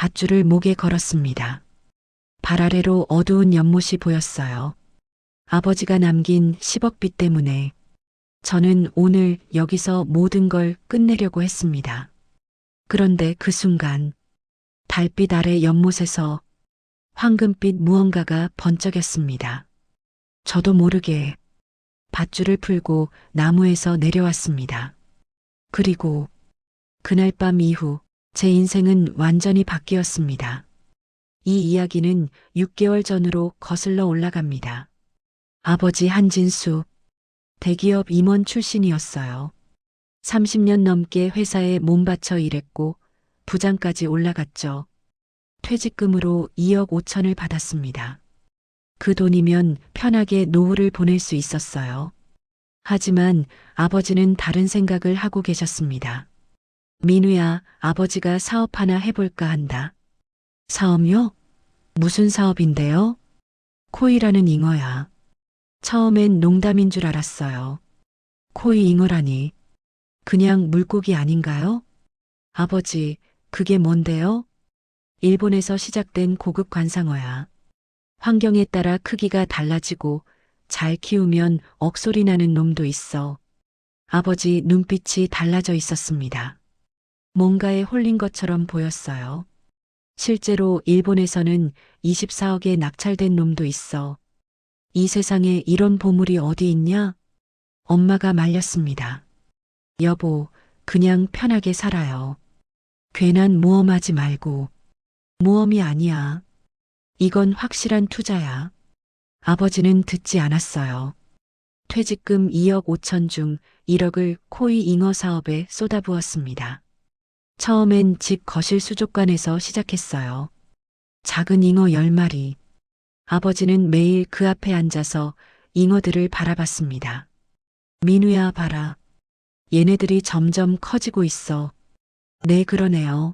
밧줄을 목에 걸었습니다. 발 아래로 어두운 연못이 보였어요. 아버지가 남긴 10억빚 때문에 저는 오늘 여기서 모든 걸 끝내려고 했습니다. 그런데 그 순간 달빛 아래 연못에서 황금빛 무언가가 번쩍였습니다. 저도 모르게 밧줄을 풀고 나무에서 내려왔습니다. 그리고 그날 밤 이후 제 인생은 완전히 바뀌었습니다. 이 이야기는 6개월 전으로 거슬러 올라갑니다. 아버지 한진수, 대기업 임원 출신이었어요. 30년 넘게 회사에 몸바쳐 일했고 부장까지 올라갔죠. 퇴직금으로 2억 5천을 받았습니다. 그 돈이면 편하게 노후를 보낼 수 있었어요. 하지만 아버지는 다른 생각을 하고 계셨습니다. 민우야, 아버지가 사업 하나 해볼까 한다. 사업요? 무슨 사업인데요? 코이라는 잉어야. 처음엔 농담인 줄 알았어요. 코이 잉어라니. 그냥 물고기 아닌가요? 아버지, 그게 뭔데요? 일본에서 시작된 고급 관상어야. 환경에 따라 크기가 달라지고 잘 키우면 억소리 나는 놈도 있어. 아버지 눈빛이 달라져 있었습니다. 뭔가에 홀린 것처럼 보였어요. 실제로 일본에서는 24억에 낙찰된 놈도 있어. 이 세상에 이런 보물이 어디 있냐? 엄마가 말렸습니다. 여보, 그냥 편하게 살아요. 괜한 모험하지 말고. 모험이 아니야. 이건 확실한 투자야. 아버지는 듣지 않았어요. 퇴직금 2억 5천 중 1억을 코이 잉어 사업에 쏟아부었습니다. 처음엔 집 거실 수족관에서 시작했어요. 작은 잉어 10마리. 아버지는 매일 그 앞에 앉아서 잉어들을 바라봤습니다. 민우야, 봐라. 얘네들이 점점 커지고 있어. 네, 그러네요.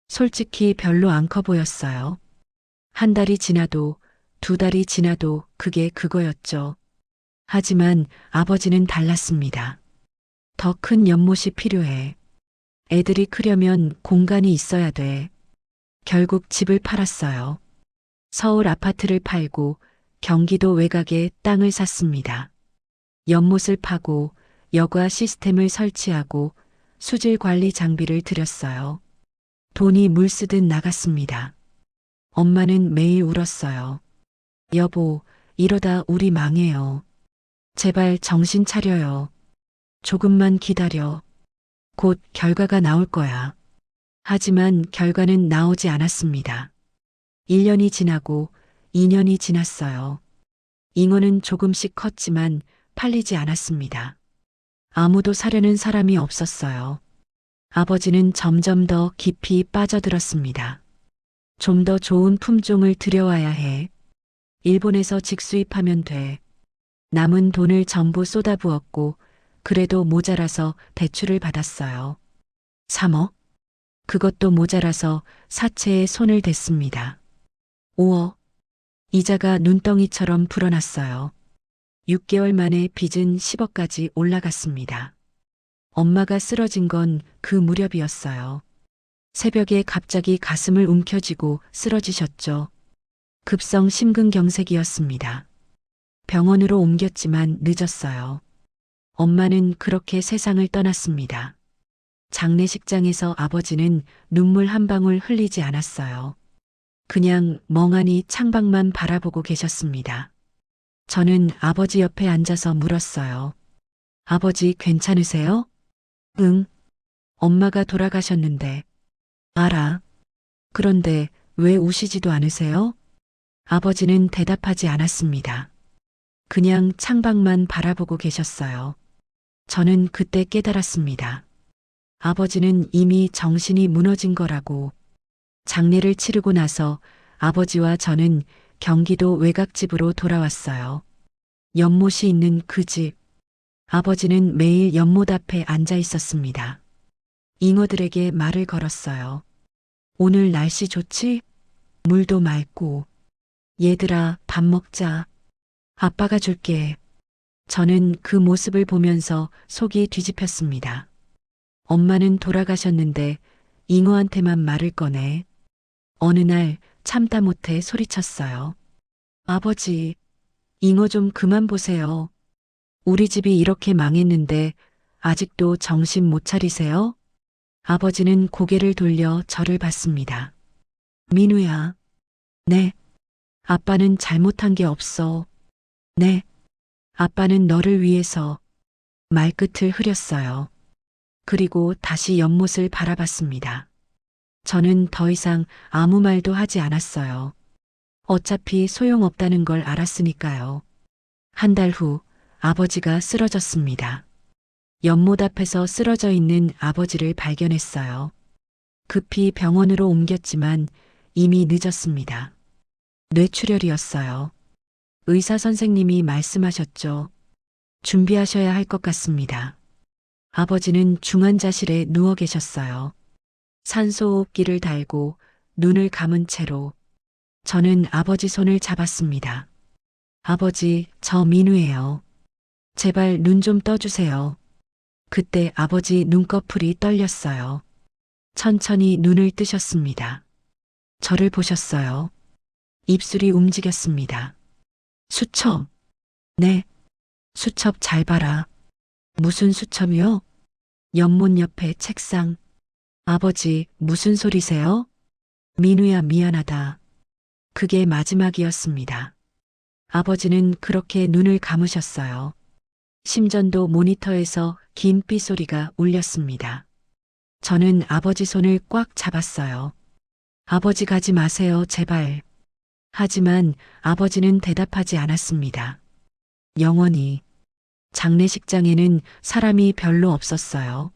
솔직히 별로 안 커 보였어요. 한 달이 지나도 2달이 지나도 그게 그거였죠. 하지만 아버지는 달랐습니다. 더 큰 연못이 필요해. 애들이 크려면 공간이 있어야 돼. 결국 집을 팔았어요. 서울 아파트를 팔고 경기도 외곽에 땅을 샀습니다. 연못을 파고 여과 시스템을 설치하고 수질 관리 장비를 들였어요. 돈이 물쓰듯 나갔습니다. 엄마는 매일 울었어요. 여보, 이러다 우리 망해요. 제발 정신 차려요. 조금만 기다려. 곧 결과가 나올 거야. 하지만 결과는 나오지 않았습니다. 1년이 지나고 2년이 지났어요. 잉어는 조금씩 컸지만 팔리지 않았습니다. 아무도 사려는 사람이 없었어요. 아버지는 점점 더 깊이 빠져들었습니다. 좀 더 좋은 품종을 들여와야 해. 일본에서 직수입하면 돼. 남은 돈을 전부 쏟아부었고 그래도 모자라서 대출을 받았어요. 3억? 그것도 모자라서 사채에 손을 댔습니다. 5억? 이자가 눈덩이처럼 불어났어요. 6개월 만에 빚은 10억까지 올라갔습니다. 엄마가 쓰러진 건 그 무렵이었어요. 새벽에 갑자기 가슴을 움켜쥐고 쓰러지셨죠. 급성 심근경색이었습니다. 병원으로 옮겼지만 늦었어요. 엄마는 그렇게 세상을 떠났습니다. 장례식장에서 아버지는 눈물 한 방울 흘리지 않았어요. 그냥 멍하니 창밖만 바라보고 계셨습니다. 저는 아버지 옆에 앉아서 물었어요. 아버지 괜찮으세요? 응. 엄마가 돌아가셨는데. 알아. 그런데 왜 우시지도 않으세요? 아버지는 대답하지 않았습니다. 그냥 창밖만 바라보고 계셨어요. 저는 그때 깨달았습니다. 아버지는 이미 정신이 무너진 거라고. 장례를 치르고 나서 아버지와 저는 경기도 외곽집으로 돌아왔어요. 연못이 있는 그 집. 아버지는 매일 연못 앞에 앉아 있었습니다. 잉어들에게 말을 걸었어요. 오늘 날씨 좋지? 물도 맑고. 얘들아, 밥 먹자. 아빠가 줄게. 저는 그 모습을 보면서 속이 뒤집혔습니다. 엄마는 돌아가셨는데 잉어한테만 말을 꺼내. 어느 날 참다 못해 소리쳤어요. 아버지, 잉어 좀 그만 보세요. 우리 집이 이렇게 망했는데 아직도 정신 못 차리세요? 아버지는 고개를 돌려 저를 봤습니다. 민우야. 네. 아빠는 잘못한 게 없어. 네. 아빠는 너를 위해서 말끝을 흐렸어요. 그리고 다시 연못을 바라봤습니다. 저는 더 이상 아무 말도 하지 않았어요. 어차피 소용없다는 걸 알았으니까요. 한 달 후 아버지가 쓰러졌습니다. 연못 앞에서 쓰러져 있는 아버지를 발견했어요. 급히 병원으로 옮겼지만 이미 늦었습니다. 뇌출혈이었어요. 의사 선생님이 말씀하셨죠. 준비하셔야 할 것 같습니다. 아버지는 중환자실에 누워 계셨어요. 산소호흡기를 달고 눈을 감은 채로 저는 아버지 손을 잡았습니다. 아버지, 저 민우예요. 제발 눈 좀 떠주세요. 그때 아버지 눈꺼풀이 떨렸어요. 천천히 눈을 뜨셨습니다. 저를 보셨어요. 입술이 움직였습니다. 수첩. 네. 수첩 잘 봐라. 무슨 수첩이요? 연못 옆에 책상. 아버지, 무슨 소리세요? 민우야, 미안하다. 그게 마지막이었습니다. 아버지는 그렇게 눈을 감으셨어요. 심전도 모니터에서 긴 삐소리가 울렸습니다. 저는 아버지 손을 꽉 잡았어요. 아버지 가지 마세요, 제발. 하지만 아버지는 대답하지 않았습니다. 영원히. 장례식장에는 사람이 별로 없었어요.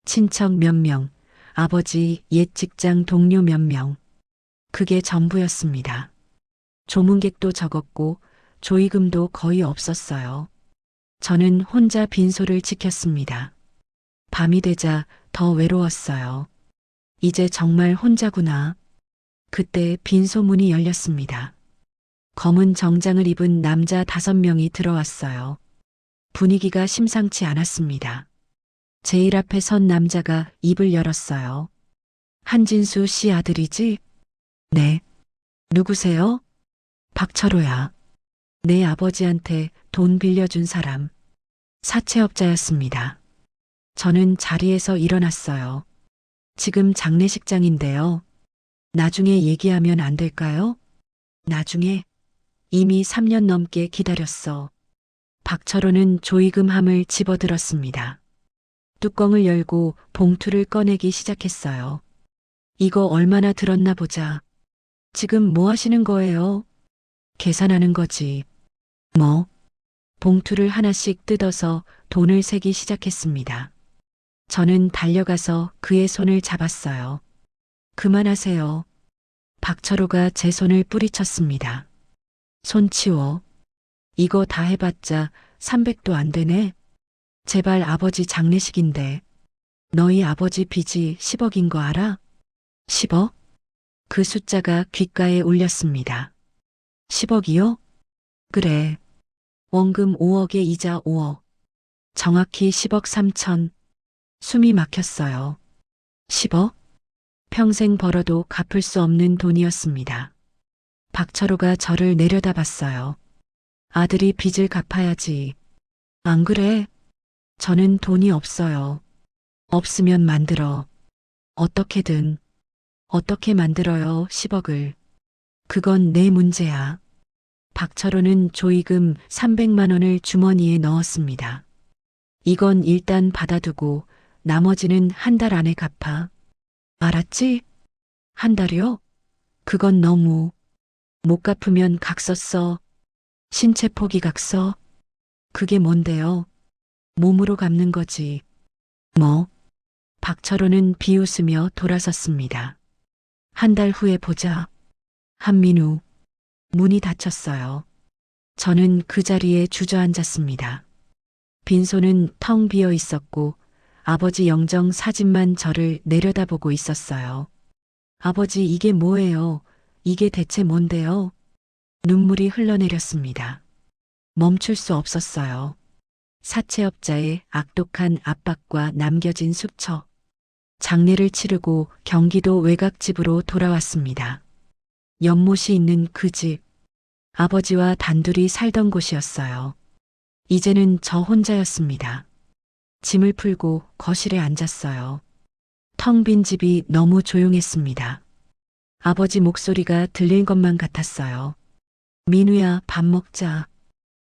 친척 몇 명, 아버지 옛 직장 동료 몇 명. 그게 전부였습니다. 조문객도 적었고 조의금도 거의 없었어요. 저는 혼자 빈소를 지켰습니다. 밤이 되자 더 외로웠어요. 이제 정말 혼자구나. 그때 빈소문이 열렸습니다. 검은 정장을 입은 남자 5명이 들어왔어요. 분위기가 심상치 않았습니다. 제일 앞에 선 남자가 입을 열었어요. 한진수 씨 아들이지? 네. 누구세요? 박철호야. 내 아버지한테 돈 빌려준 사람. 사채업자였습니다. 저는 자리에서 일어났어요. 지금 장례식장인데요. 나중에 얘기하면 안 될까요? 나중에? 이미 3년 넘게 기다렸어. 박철호는 조의금함을 집어들었습니다. 뚜껑을 열고 봉투를 꺼내기 시작했어요. 이거 얼마나 들었나 보자. 지금 뭐 하시는 거예요? 계산하는 거지. 뭐? 봉투를 하나씩 뜯어서 돈을 세기 시작했습니다. 저는 달려가서 그의 손을 잡았어요. 그만하세요. 박철호가 제 손을 뿌리쳤습니다. 손 치워. 이거 다 해봤자 300도 안 되네. 제발 아버지 장례식인데. 너희 아버지 빚이 10억인 거 알아? 10억? 그 숫자가 귓가에 울렸습니다. 10억이요? 그래. 원금 5억에 이자 5억. 정확히 10억 3천. 숨이 막혔어요. 10억? 평생 벌어도 갚을 수 없는 돈이었습니다. 박철호가 저를 내려다봤어요. 아들이 빚을 갚아야지. 안 그래? 저는 돈이 없어요. 없으면 만들어. 어떻게든. 어떻게 만들어요, 10억을. 그건 내 문제야. 박철호는 조의금 300만 원을 주머니에 넣었습니다. 이건 일단 받아두고 나머지는 한 달 안에 갚아. 알았지? 한 달이요? 그건 너무. 못 갚으면 각서 써. 신체 포기 각서? 그게 뭔데요? 몸으로 갚는 거지. 뭐? 박철호는 비웃으며 돌아섰습니다. 한 달 후에 보자. 한민우. 문이 닫혔어요. 저는 그 자리에 주저앉았습니다. 빈소는 텅 비어 있었고 아버지 영정 사진만 저를 내려다보고 있었어요. 아버지, 이게 뭐예요? 이게 대체 뭔데요? 눈물이 흘러내렸습니다. 멈출 수 없었어요. 사채업자의 악독한 압박과 남겨진 숙처. 장례를 치르고 경기도 외곽집으로 돌아왔습니다. 연못이 있는 그 집, 아버지와 단둘이 살던 곳이었어요. 이제는 저 혼자였습니다. 짐을 풀고 거실에 앉았어요. 텅 빈 집이 너무 조용했습니다. 아버지 목소리가 들릴 것만 같았어요. 민우야, 밥 먹자.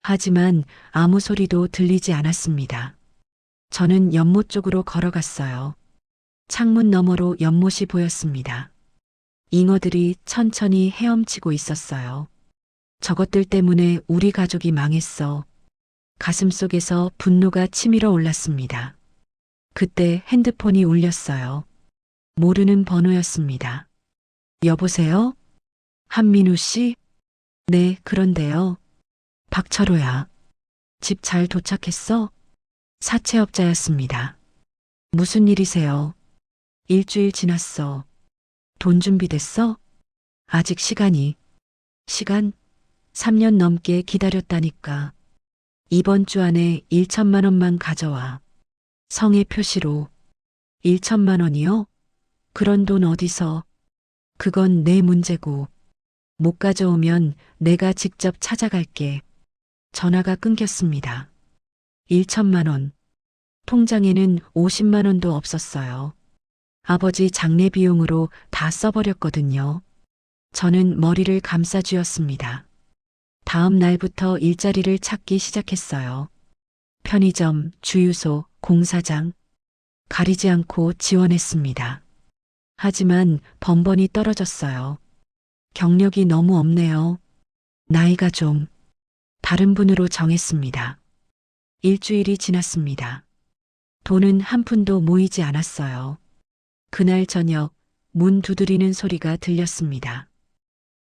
하지만 아무 소리도 들리지 않았습니다. 저는 연못 쪽으로 걸어갔어요. 창문 너머로 연못이 보였습니다. 잉어들이 천천히 헤엄치고 있었어요. 저것들 때문에 우리 가족이 망했어. 가슴속에서 분노가 치밀어 올랐습니다. 그때 핸드폰이 울렸어요. 모르는 번호였습니다. 여보세요? 한민우 씨? 네, 그런데요. 박철호야. 집 잘 도착했어? 사채업자였습니다. 무슨 일이세요? 일주일 지났어. 돈 준비됐어? 아직 시간? 3년 넘게 기다렸다니까. 이번 주 안에 1천만 원만 가져와. 성의 표시로. 1천만 원이요? 그런 돈 어디서? 그건 내 문제고. 못 가져오면 내가 직접 찾아갈게. 전화가 끊겼습니다. 1천만 원. 통장에는 50만 원도 없었어요. 아버지 장례 비용으로 다 써버렸거든요. 저는 머리를 감싸쥐었습니다. 다음 날부터 일자리를 찾기 시작했어요. 편의점, 주유소, 공사장. 가리지 않고 지원했습니다. 하지만 번번이 떨어졌어요. 경력이 너무 없네요. 나이가 좀. 다른 분으로 정했습니다. 일주일이 지났습니다. 돈은 한 푼도 모이지 않았어요. 그날 저녁 문 두드리는 소리가 들렸습니다.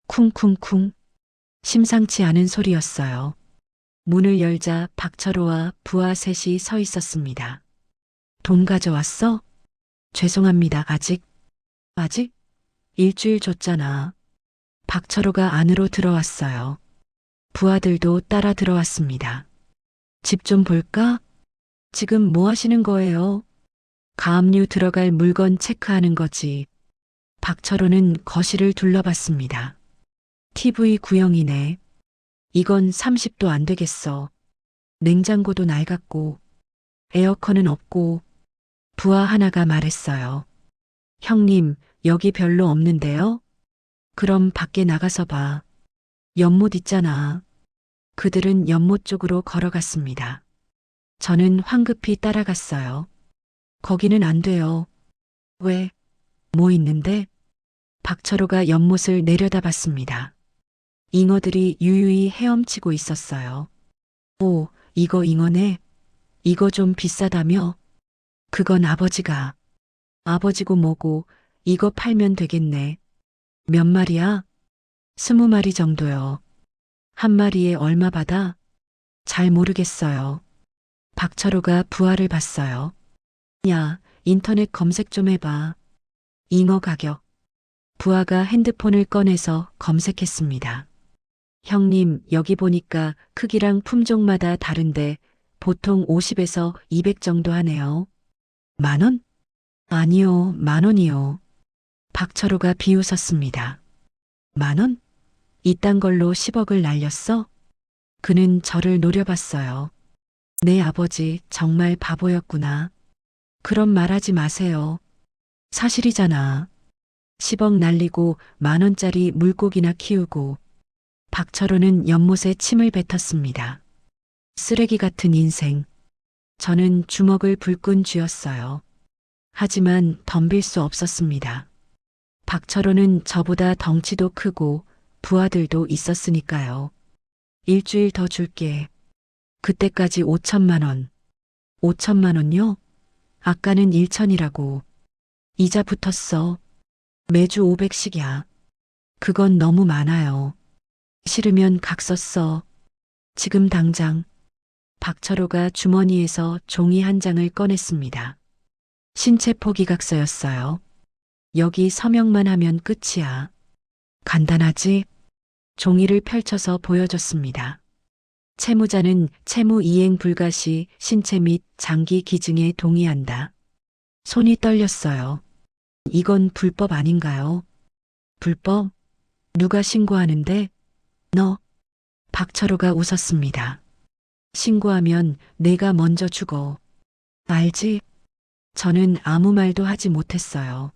쿵쿵쿵. 심상치 않은 소리였어요. 문을 열자 박철호와 부하 셋이 서 있었습니다. 돈 가져왔어? 죄송합니다. 아직? 일주일 줬잖아. 박철호가 안으로 들어왔어요. 부하들도 따라 들어왔습니다. 집 좀 볼까? 지금 뭐 하시는 거예요? 가압류 들어갈 물건 체크하는 거지. 박철호는 거실을 둘러봤습니다. TV 구형이네. 이건 30도 안 되겠어. 냉장고도 낡았고, 에어컨은 없고, 부하 하나가 말했어요. 형님, 여기 별로 없는데요? 그럼 밖에 나가서 봐. 연못 있잖아. 그들은 연못 쪽으로 걸어갔습니다. 저는 황급히 따라갔어요. 거기는 안 돼요. 왜? 뭐 있는데? 박철호가 연못을 내려다봤습니다. 잉어들이 유유히 헤엄치고 있었어요. 오, 이거 잉어네. 이거 좀 비싸다며? 그건 아버지고 뭐고 이거 팔면 되겠네. 몇 마리야? 20마리 정도요. 한 마리에 얼마 받아? 잘 모르겠어요. 박철호가 부하를 봤어요. 야, 인터넷 검색 좀 해봐. 잉어 가격. 부하가 핸드폰을 꺼내서 검색했습니다. 형님, 여기 보니까 크기랑 품종마다 다른데 보통 50에서 200 정도 하네요. 10,000원? 아니요, 10,000원이요. 박철호가 비웃었습니다. 10,000원? 이딴 걸로 10억을 날렸어? 그는 저를 노려봤어요. 내 아버지 정말 바보였구나. 그런 말하지 마세요. 사실이잖아. 10억 날리고 10,000원짜리 물고기나 키우고. 박철호는 연못에 침을 뱉었습니다. 쓰레기 같은 인생. 저는 주먹을 불끈 쥐었어요. 하지만 덤빌 수 없었습니다. 박철호는 저보다 덩치도 크고 부하들도 있었으니까요. 일주일 더 줄게. 그때까지 5천만 원. 5천만 원요? 아까는 1천이라고. 이자 붙었어. 매주 500씩이야. 그건 너무 많아요. 싫으면 각서 써. 지금 당장. 박철호가 주머니에서 종이 한 장을 꺼냈습니다. 신체 포기각서였어요. 여기 서명만 하면 끝이야. 간단하지? 종이를 펼쳐서 보여줬습니다. 채무자는 채무 이행 불가 시 신체 및 장기 기증에 동의한다. 손이 떨렸어요. 이건 불법 아닌가요? 불법? 누가 신고하는데? 너. 박철호가 웃었습니다. 신고하면 내가 먼저 죽어. 알지? 저는 아무 말도 하지 못했어요.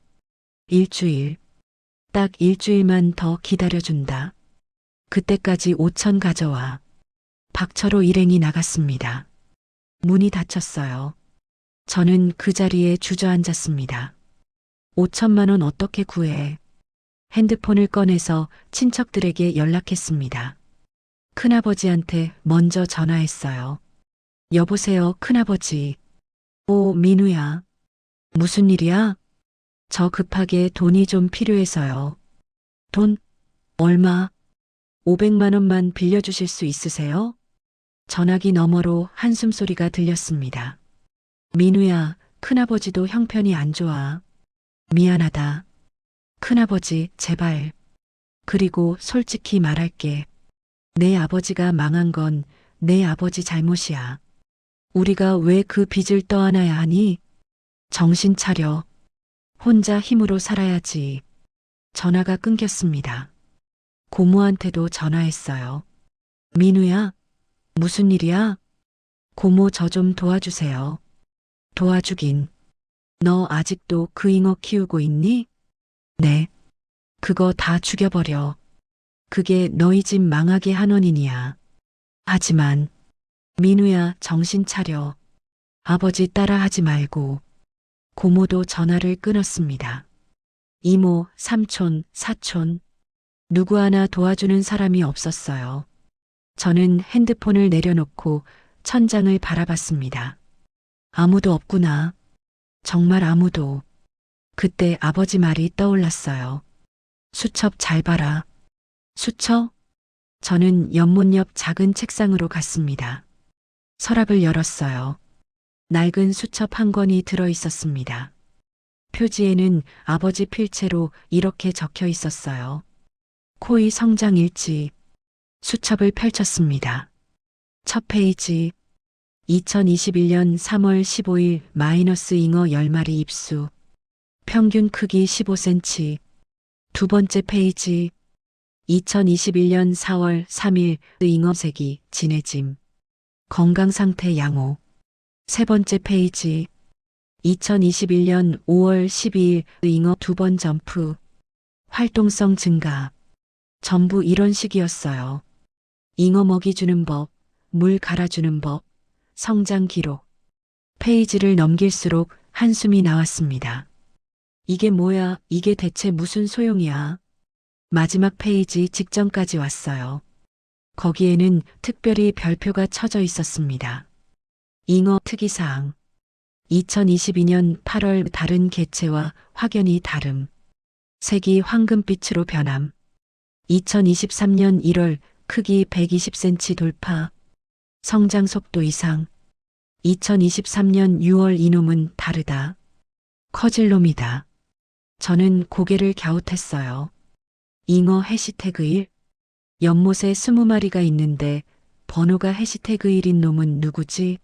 일주일. 딱 일주일만 더 기다려준다. 그때까지 5천 가져와. 박철호 일행이 나갔습니다. 문이 닫혔어요. 저는 그 자리에 주저앉았습니다. 5천만 원 어떻게 구해? 핸드폰을 꺼내서 친척들에게 연락했습니다. 큰아버지한테 먼저 전화했어요. 여보세요, 큰아버지. 오, 민우야. 무슨 일이야? 저 급하게 돈이 좀 필요해서요. 돈? 얼마? 500만 원만 빌려주실 수 있으세요? 전화기 너머로 한숨소리가 들렸습니다. 민우야, 큰아버지도 형편이 안 좋아. 미안하다. 큰아버지, 제발. 그리고 솔직히 말할게. 내 아버지가 망한 건 내 아버지 잘못이야. 우리가 왜 그 빚을 떠안아야 하니? 정신 차려. 혼자 힘으로 살아야지. 전화가 끊겼습니다. 고모한테도 전화했어요. 민우야, 무슨 일이야? 고모 저 좀 도와주세요. 도와주긴. 너 아직도 그 잉어 키우고 있니? 네. 그거 다 죽여버려. 그게 너희 집 망하게 한 원인이야. 하지만, 민우야, 정신 차려. 아버지 따라하지 말고. 고모도 전화를 끊었습니다. 이모, 삼촌, 사촌. 누구 하나 도와주는 사람이 없었어요. 저는 핸드폰을 내려놓고 천장을 바라봤습니다. 아무도 없구나. 정말 아무도. 그때 아버지 말이 떠올랐어요. 수첩 잘 봐라. 수첩? 저는 연못 옆 작은 책상으로 갔습니다. 서랍을 열었어요. 낡은 수첩 한 권이 들어 있었습니다. 표지에는 아버지 필체로 이렇게 적혀 있었어요. 코의 성장일지. 수첩을 펼쳤습니다. 첫 페이지. 2021년 3월 15일 마이너스 잉어 10마리 입수. 평균 크기 15cm. 두 번째 페이지. 2021년 4월 3일 잉어 새기 진해짐. 건강 상태 양호. 세 번째 페이지. 2021년 5월 12일 잉어 두 번 점프. 활동성 증가. 전부 이런 식이었어요. 잉어 먹이 주는 법, 물 갈아주는 법, 성장 기록. 페이지를 넘길수록 한숨이 나왔습니다. 이게 뭐야? 이게 대체 무슨 소용이야? 마지막 페이지 직전까지 왔어요. 거기에는 특별히 별표가 쳐져 있었습니다. 잉어 특이사항. 2022년 8월 다른 개체와 확연히 다름. 색이 황금빛으로 변함. 2023년 1월 크기 120cm 돌파. 성장 속도 이상. 2023년 6월 이놈은 다르다. 커질 놈이다. 저는 고개를 갸웃했어요. 잉어 해시태그 1. 연못에 20마리가 있는데 번호가 해시태그 1인 놈은 누구지?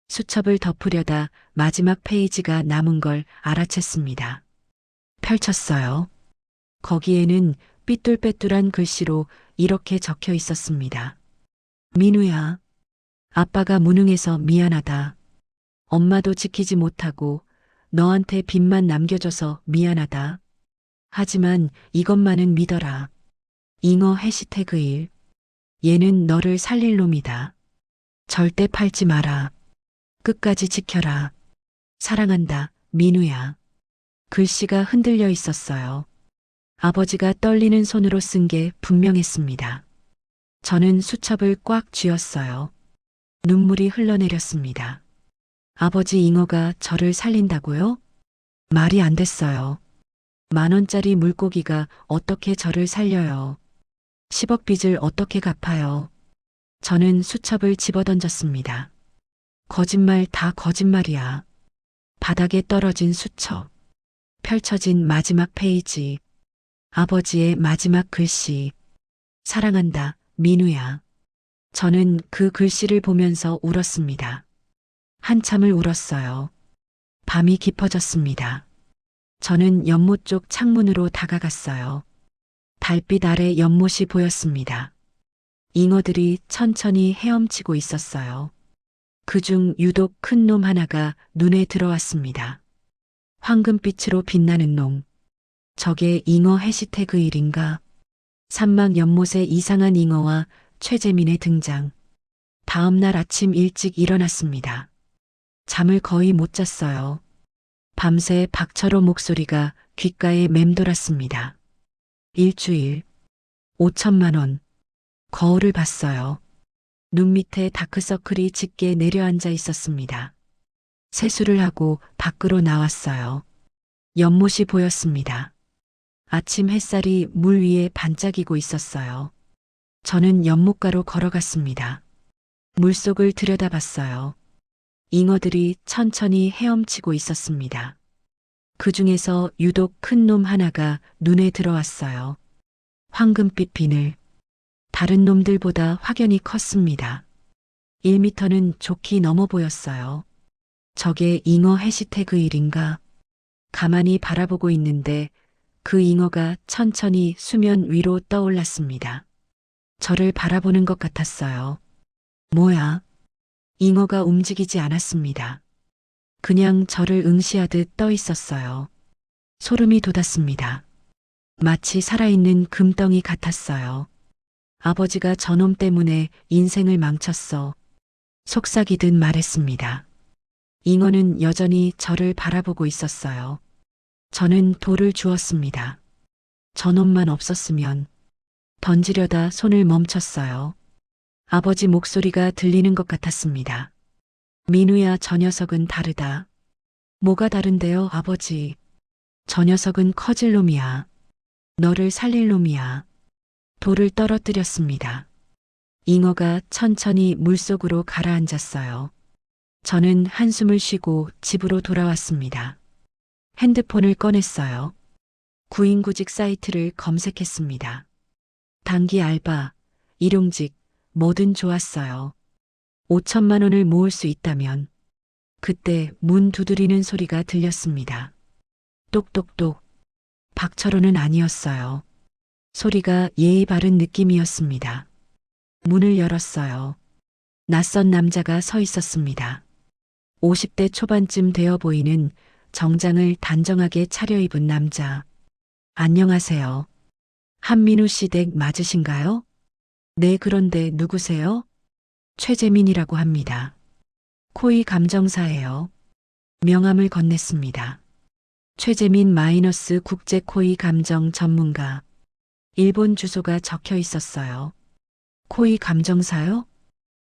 수첩을 덮으려다 마지막 페이지가 남은 걸 알아챘습니다. 펼쳤어요. 거기에는 삐뚤빼뚤한 글씨로 이렇게 적혀 있었습니다. 민우야, 아빠가 무능해서 미안하다. 엄마도 지키지 못하고 너한테 빚만 남겨줘서 미안하다. 하지만 이것만은 믿어라. 잉어 해시태그 1. 얘는 너를 살릴 놈이다. 절대 팔지 마라. 끝까지 지켜라. 사랑한다, 민우야. 글씨가 흔들려 있었어요. 아버지가 떨리는 손으로 쓴 게 분명했습니다. 저는 수첩을 꽉 쥐었어요. 눈물이 흘러내렸습니다. 아버지 잉어가 저를 살린다고요? 말이 안 됐어요. 10,000원짜리 물고기가 어떻게 저를 살려요? 10억 빚을 어떻게 갚아요? 저는 수첩을 집어던졌습니다. 거짓말 다 거짓말이야. 바닥에 떨어진 수첩. 펼쳐진 마지막 페이지. 아버지의 마지막 글씨. 사랑한다, 민우야. 저는 그 글씨를 보면서 울었습니다. 한참을 울었어요. 밤이 깊어졌습니다. 저는 연못 쪽 창문으로 다가갔어요. 달빛 아래 연못이 보였습니다. 잉어들이 천천히 헤엄치고 있었어요. 그중 유독 큰 놈 하나가 눈에 들어왔습니다. 황금빛으로 빛나는 놈. 저게 잉어 해시태그 일인가? 산막 연못에 이상한 잉어와 최재민의 등장. 다음 날 아침 일찍 일어났습니다. 잠을 거의 못 잤어요. 밤새 박철호 목소리가 귓가에 맴돌았습니다. 일주일, 5천만 원. 거울을 봤어요. 눈 밑에 다크서클이 짙게 내려앉아 있었습니다. 세수를 하고 밖으로 나왔어요. 연못이 보였습니다. 아침 햇살이 물 위에 반짝이고 있었어요. 저는 연못가로 걸어갔습니다. 물속을 들여다봤어요. 잉어들이 천천히 헤엄치고 있었습니다. 그 중에서 유독 큰 놈 하나가 눈에 들어왔어요. 황금빛 비늘. 다른 놈들보다 확연히 컸습니다. 1미터는 좋게 넘어 보였어요. 저게 잉어 해시태그 일인가? 가만히 바라보고 있는데 그 잉어가 천천히 수면 위로 떠올랐습니다. 저를 바라보는 것 같았어요. 뭐야? 잉어가 움직이지 않았습니다. 그냥 저를 응시하듯 떠 있었어요. 소름이 돋았습니다. 마치 살아있는 금덩이 같았어요. 아버지가 저놈 때문에 인생을 망쳤어. 속삭이듯 말했습니다. 잉어는 여전히 저를 바라보고 있었어요. 저는 돌을 주었습니다. 저놈만 없었으면 던지려다 손을 멈췄어요. 아버지 목소리가 들리는 것 같았습니다. 민우야, 저 녀석은 다르다. 뭐가 다른데요, 아버지? 저 녀석은 커질 놈이야. 너를 살릴 놈이야. 돌을 떨어뜨렸습니다. 잉어가 천천히 물속으로 가라앉았어요. 저는 한숨을 쉬고 집으로 돌아왔습니다. 핸드폰을 꺼냈어요. 구인구직 사이트를 검색했습니다. 단기 알바, 일용직, 뭐든 좋았어요. 5천만 원을 모을 수 있다면. 그때 문 두드리는 소리가 들렸습니다. 똑똑똑. 박철호는 아니었어요. 소리가 예의 바른 느낌이었습니다. 문을 열었어요. 낯선 남자가 서 있었습니다. 50대 초반쯤 되어 보이는 정장을 단정하게 차려입은 남자. 안녕하세요. 한민우 씨 댁 맞으신가요? 네, 그런데 누구세요? 최재민이라고 합니다. 코이 감정사예요. 명함을 건넸습니다. 최재민 마이너스 국제 코이 감정 전문가. 일본 주소가 적혀 있었어요. 코이 감정사요?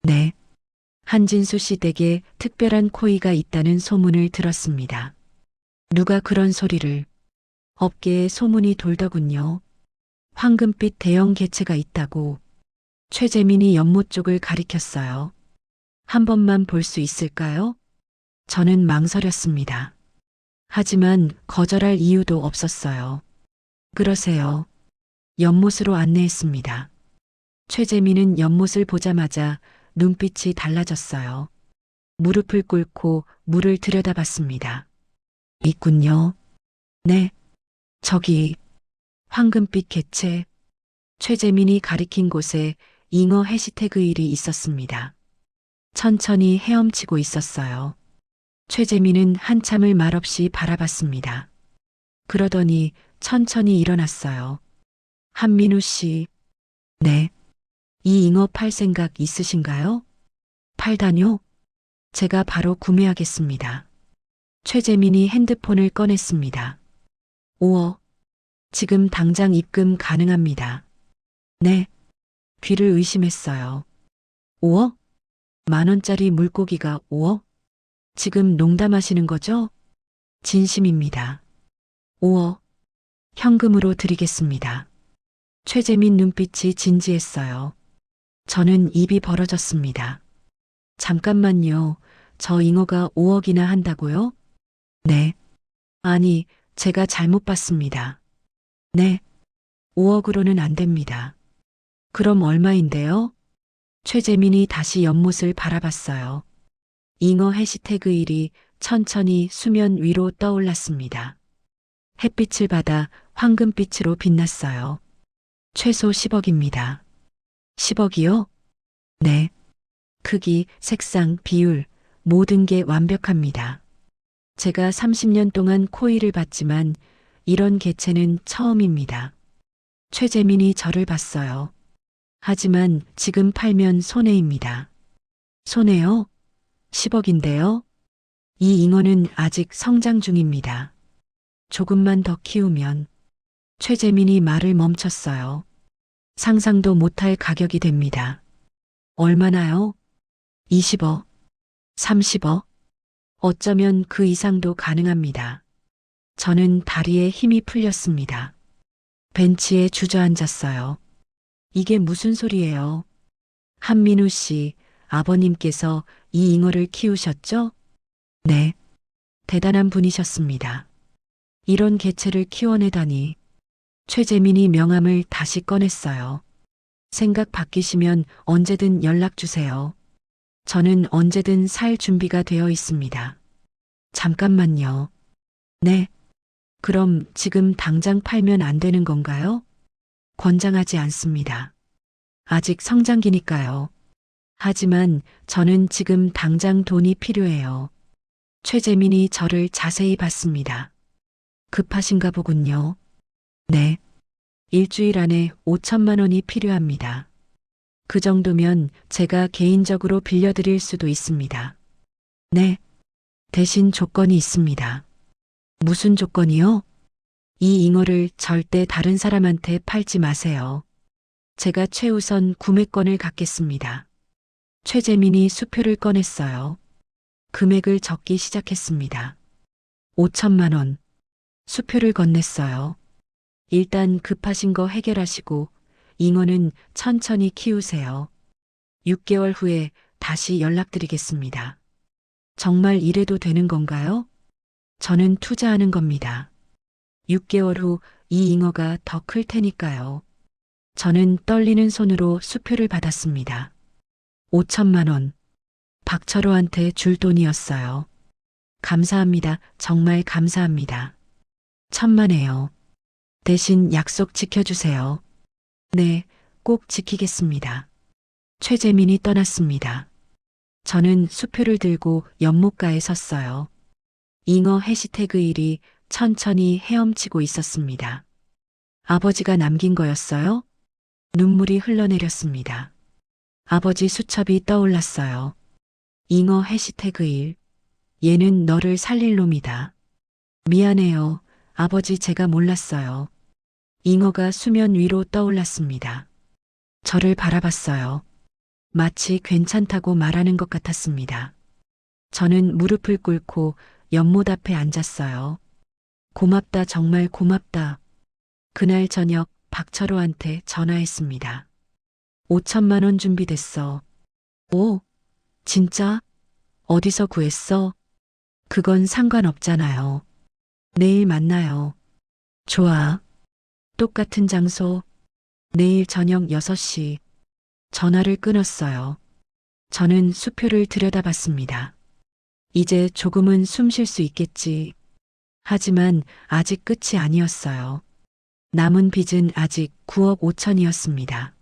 네. 한진수 씨 댁에 특별한 코이가 있다는 소문을 들었습니다. 누가 그런 소리를? 업계에 소문이 돌더군요. 황금빛 대형 개체가 있다고. 최재민이 연못 쪽을 가리켰어요. 한 번만 볼 수 있을까요? 저는 망설였습니다. 하지만 거절할 이유도 없었어요. 그러세요. 연못으로 안내했습니다. 최재민은 연못을 보자마자 눈빛이 달라졌어요. 무릎을 꿇고 물을 들여다봤습니다. 있군요. 네. 저기 황금빛 개체. 최재민이 가리킨 곳에 잉어 해시태그 일이 있었습니다. 천천히 헤엄치고 있었어요. 최재민은 한참을 말없이 바라봤습니다. 그러더니 천천히 일어났어요. 한민우 씨. 네. 이 잉어 팔 생각 있으신가요? 팔다뇨? 제가 바로 구매하겠습니다. 최재민이 핸드폰을 꺼냈습니다. 5억. 지금 당장 입금 가능합니다. 네. 귀를 의심했어요. 5억? 10,000원짜리 물고기가 5억? 지금 농담하시는 거죠? 진심입니다. 5억. 현금으로 드리겠습니다. 최재민 눈빛이 진지했어요. 저는 입이 벌어졌습니다. 잠깐만요. 저 잉어가 5억이나 한다고요? 네. 아니, 제가 잘못 봤습니다. 네. 5억으로는 안 됩니다. 그럼 얼마인데요? 최재민이 다시 연못을 바라봤어요. 잉어 해시태그 일이 천천히 수면 위로 떠올랐습니다. 햇빛을 받아 황금빛으로 빛났어요. 최소 10억입니다. 10억이요? 네. 크기, 색상, 비율, 모든 게 완벽합니다. 제가 30년 동안 코일을 봤지만 이런 개체는 처음입니다. 최재민이 저를 봤어요. 하지만 지금 팔면 손해입니다. 손해요? 10억인데요? 이 잉어는 아직 성장 중입니다. 조금만 더 키우면 최재민이 말을 멈췄어요. 상상도 못할 가격이 됩니다. 얼마나요? 20억, 30억, 어쩌면 그 이상도 가능합니다. 저는 다리에 힘이 풀렸습니다. 벤치에 주저앉았어요. 이게 무슨 소리예요? 한민우 씨, 아버님께서 이 잉어를 키우셨죠? 네, 대단한 분이셨습니다. 이런 개체를 키워내다니. 최재민이 명함을 다시 꺼냈어요. 생각 바뀌시면 언제든 연락 주세요. 저는 언제든 살 준비가 되어 있습니다. 잠깐만요. 네. 그럼 지금 당장 팔면 안 되는 건가요? 권장하지 않습니다. 아직 성장기니까요. 하지만 저는 지금 당장 돈이 필요해요. 최재민이 저를 자세히 봤습니다. 급하신가 보군요. 네. 일주일 안에 5천만 원이 필요합니다. 그 정도면 제가 개인적으로 빌려드릴 수도 있습니다. 네. 대신 조건이 있습니다. 무슨 조건이요? 이 잉어를 절대 다른 사람한테 팔지 마세요. 제가 최우선 구매권을 갖겠습니다. 최재민이 수표를 꺼냈어요. 금액을 적기 시작했습니다. 5천만 원. 수표를 건넸어요. 일단 급하신 거 해결하시고 잉어는 천천히 키우세요. 6개월 후에 다시 연락드리겠습니다. 정말 이래도 되는 건가요? 저는 투자하는 겁니다. 6개월 후 이 잉어가 더 클 테니까요. 저는 떨리는 손으로 수표를 받았습니다. 5천만 원. 박철호한테 줄 돈이었어요. 감사합니다. 정말 감사합니다. 천만에요. 대신 약속 지켜주세요. 네, 꼭 지키겠습니다. 최재민이 떠났습니다. 저는 수표를 들고 연못가에 섰어요. 잉어 해시태그 1이 천천히 헤엄치고 있었습니다. 아버지가 남긴 거였어요? 눈물이 흘러내렸습니다. 아버지 수첩이 떠올랐어요. 잉어 해시태그 1. 얘는 너를 살릴 놈이다. 미안해요. 아버지 제가 몰랐어요. 잉어가 수면 위로 떠올랐습니다. 저를 바라봤어요. 마치 괜찮다고 말하는 것 같았습니다. 저는 무릎을 꿇고 연못 앞에 앉았어요. 고맙다, 정말 고맙다. 그날 저녁 박철호한테 전화했습니다. 5천만 원 준비됐어. 오, 진짜? 어디서 구했어? 그건 상관없잖아요. 내일 만나요. 좋아. 똑같은 장소. 내일 저녁 6시. 전화를 끊었어요. 저는 수표를 들여다봤습니다. 이제 조금은 숨 쉴 수 있겠지. 하지만 아직 끝이 아니었어요. 남은 빚은 아직 9억 5천이었습니다.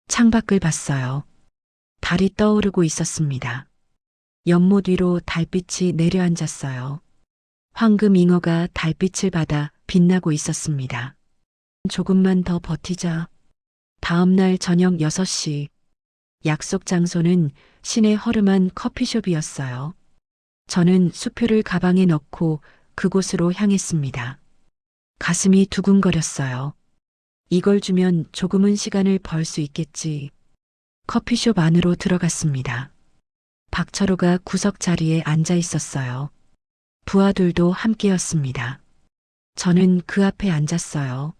창밖을 봤어요. 달이 떠오르고 있었습니다. 연못 위로 달빛이 내려앉았어요. 황금 잉어가 달빛을 받아 빛나고 있었습니다. 조금만 더 버티자. 다음 날 저녁 6시. 약속 장소는 시내 허름한 커피숍이었어요. 저는 수표를 가방에 넣고 그곳으로 향했습니다. 가슴이 두근거렸어요. 이걸 주면 조금은 시간을 벌 수 있겠지. 커피숍 안으로 들어갔습니다. 박철호가 구석 자리에 앉아 있었어요. 부하들도 함께였습니다. 저는 그 앞에 앉았어요.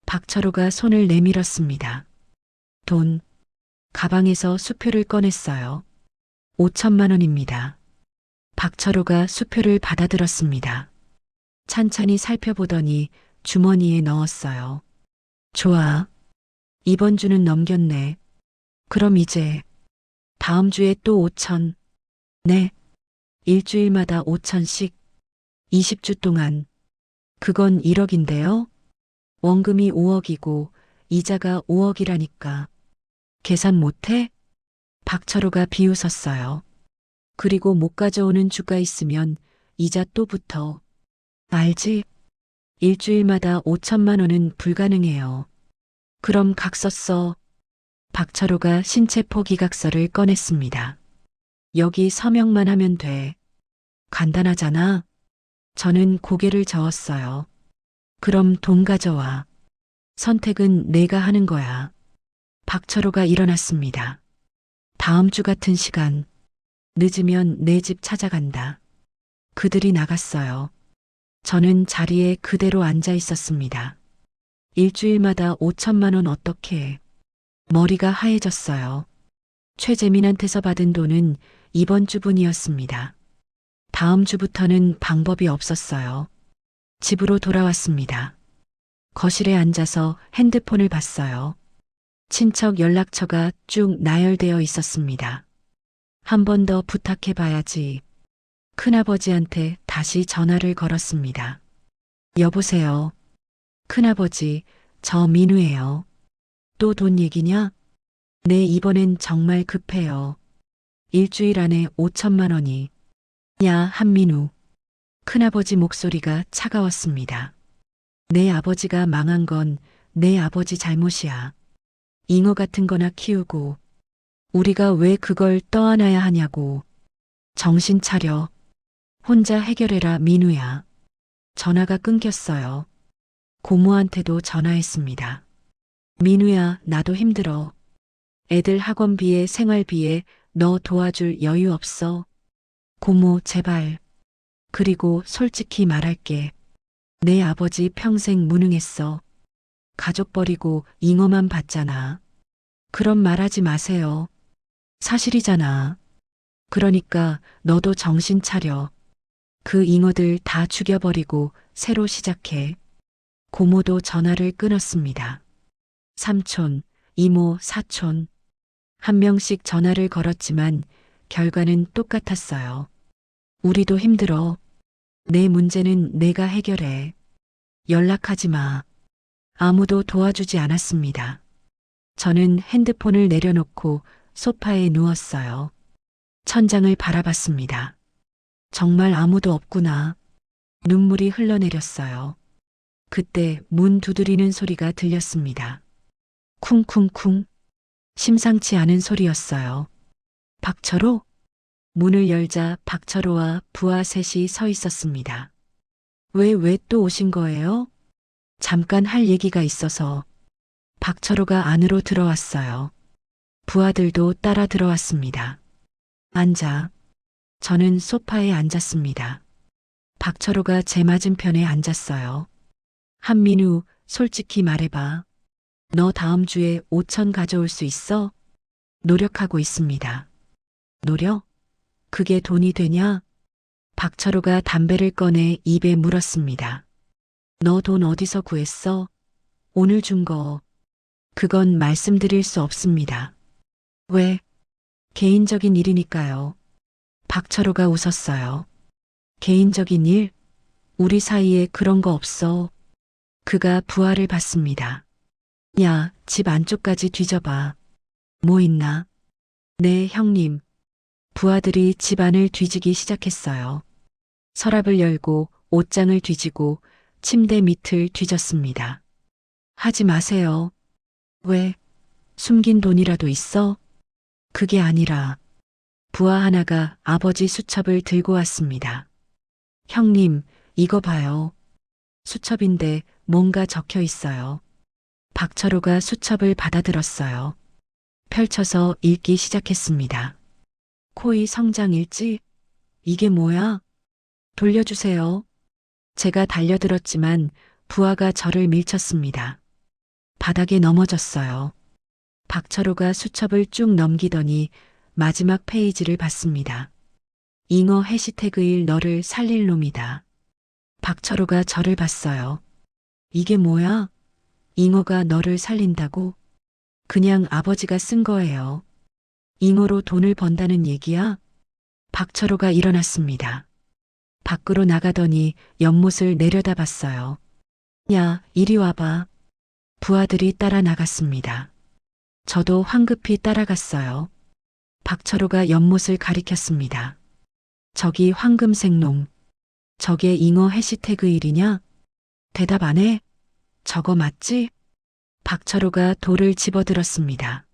박철호가 손을 내밀었습니다. 돈. 가방에서 수표를 꺼냈어요. 5천만 원입니다. 박철호가 수표를 받아들었습니다. 찬찬히 살펴보더니 주머니에 넣었어요. 좋아. 이번 주는 넘겼네. 그럼 이제 다음 주에 또 5천. 네. 일주일마다 5천씩 20주 동안. 그건 1억인데요. 원금이 5억이고 이자가 5억이라니까. 계산 못해? 박철호가 비웃었어요. 그리고 못 가져오는 주가 있으면 이자 또 붙어. 알지? 일주일마다 5천만 원은 불가능해요. 그럼 각서 써. 박철호가 신체포 기각서를 꺼냈습니다. 여기 서명만 하면 돼. 간단하잖아. 저는 고개를 저었어요. 그럼 돈 가져와. 선택은 내가 하는 거야. 박철호가 일어났습니다. 다음 주 같은 시간. 늦으면 내 집 찾아간다. 그들이 나갔어요. 저는 자리에 그대로 앉아 있었습니다. 일주일마다 5천만 원 어떻게 해? 머리가 하얘졌어요. 최재민한테서 받은 돈은 이번 주분이었습니다. 다음 주부터는 방법이 없었어요. 집으로 돌아왔습니다. 거실에 앉아서 핸드폰을 봤어요. 친척 연락처가 쭉 나열되어 있었습니다. 한 번 더 부탁해 봐야지. 큰아버지한테 다시 전화를 걸었습니다. 여보세요. 큰아버지, 저 민우예요. 또 돈 얘기냐? 네, 이번엔 정말 급해요. 일주일 안에 5천만 원이. 야, 한민우. 큰아버지 목소리가 차가웠습니다. 내 아버지가 망한 건 내 아버지 잘못이야. 잉어 같은 거나 키우고 우리가 왜 그걸 떠안아야 하냐고. 정신 차려. 혼자 해결해라, 민우야. 전화가 끊겼어요. 고모한테도 전화했습니다. 민우야, 나도 힘들어. 애들 학원비에 생활비에 너 도와줄 여유 없어. 고모, 제발. 그리고 솔직히 말할게. 내 아버지 평생 무능했어. 가족 버리고 잉어만 봤잖아. 그런 말하지 마세요. 사실이잖아. 그러니까 너도 정신 차려. 그 잉어들 다 죽여버리고 새로 시작해. 고모도 전화를 끊었습니다. 삼촌, 이모, 사촌. 한 명씩 전화를 걸었지만 결과는 똑같았어요. 우리도 힘들어. 내 문제는 내가 해결해. 연락하지 마. 아무도 도와주지 않았습니다. 저는 핸드폰을 내려놓고 소파에 누웠어요. 천장을 바라봤습니다. 정말 아무도 없구나. 눈물이 흘러내렸어요. 그때 문 두드리는 소리가 들렸습니다. 쿵쿵쿵. 심상치 않은 소리였어요. 박철호? 문을 열자 박철호와 부하 셋이 서 있었습니다. 왜 또 오신 거예요? 잠깐 할 얘기가 있어서. 박철호가 안으로 들어왔어요. 부하들도 따라 들어왔습니다. 앉아. 저는 소파에 앉았습니다. 박철호가 제 맞은편에 앉았어요. 한민우, 솔직히 말해봐. 너 다음 주에 5천 가져올 수 있어? 노력하고 있습니다. 노력? 그게 돈이 되냐? 박철호가 담배를 꺼내 입에 물었습니다. 너 돈 어디서 구했어? 오늘 준 거. 그건 말씀드릴 수 없습니다. 왜? 개인적인 일이니까요. 박철호가 웃었어요. 개인적인 일? 우리 사이에 그런 거 없어. 그가 부하를 받습니다. 야, 집 안쪽까지 뒤져봐. 뭐 있나? 네, 형님. 부하들이 집 안을 뒤지기 시작했어요. 서랍을 열고 옷장을 뒤지고 침대 밑을 뒤졌습니다. 하지 마세요. 왜? 숨긴 돈이라도 있어? 그게 아니라 부하 하나가 아버지 수첩을 들고 왔습니다. 형님, 이거 봐요. 수첩인데 뭔가 적혀 있어요. 박철호가 수첩을 받아들었어요. 펼쳐서 읽기 시작했습니다. 코이 성장 일지? 이게 뭐야? 돌려주세요. 제가 달려들었지만 부하가 저를 밀쳤습니다. 바닥에 넘어졌어요. 박철호가 수첩을 쭉 넘기더니 마지막 페이지를 봤습니다. 잉어 해시태그일 너를 살릴 놈이다. 박철호가 저를 봤어요. 이게 뭐야? 잉어가 너를 살린다고? 그냥 아버지가 쓴 거예요. 잉어로 돈을 번다는 얘기야? 박철호가 일어났습니다. 밖으로 나가더니 연못을 내려다봤어요. 야, 이리 와봐. 부하들이 따라 나갔습니다. 저도 황급히 따라갔어요. 박철호가 연못을 가리켰습니다. 저기 황금색 놈. 저게 잉어 해시태그 일이냐? 대답 안 해? 저거 맞지? 박철호가 돌을 집어들었습니다.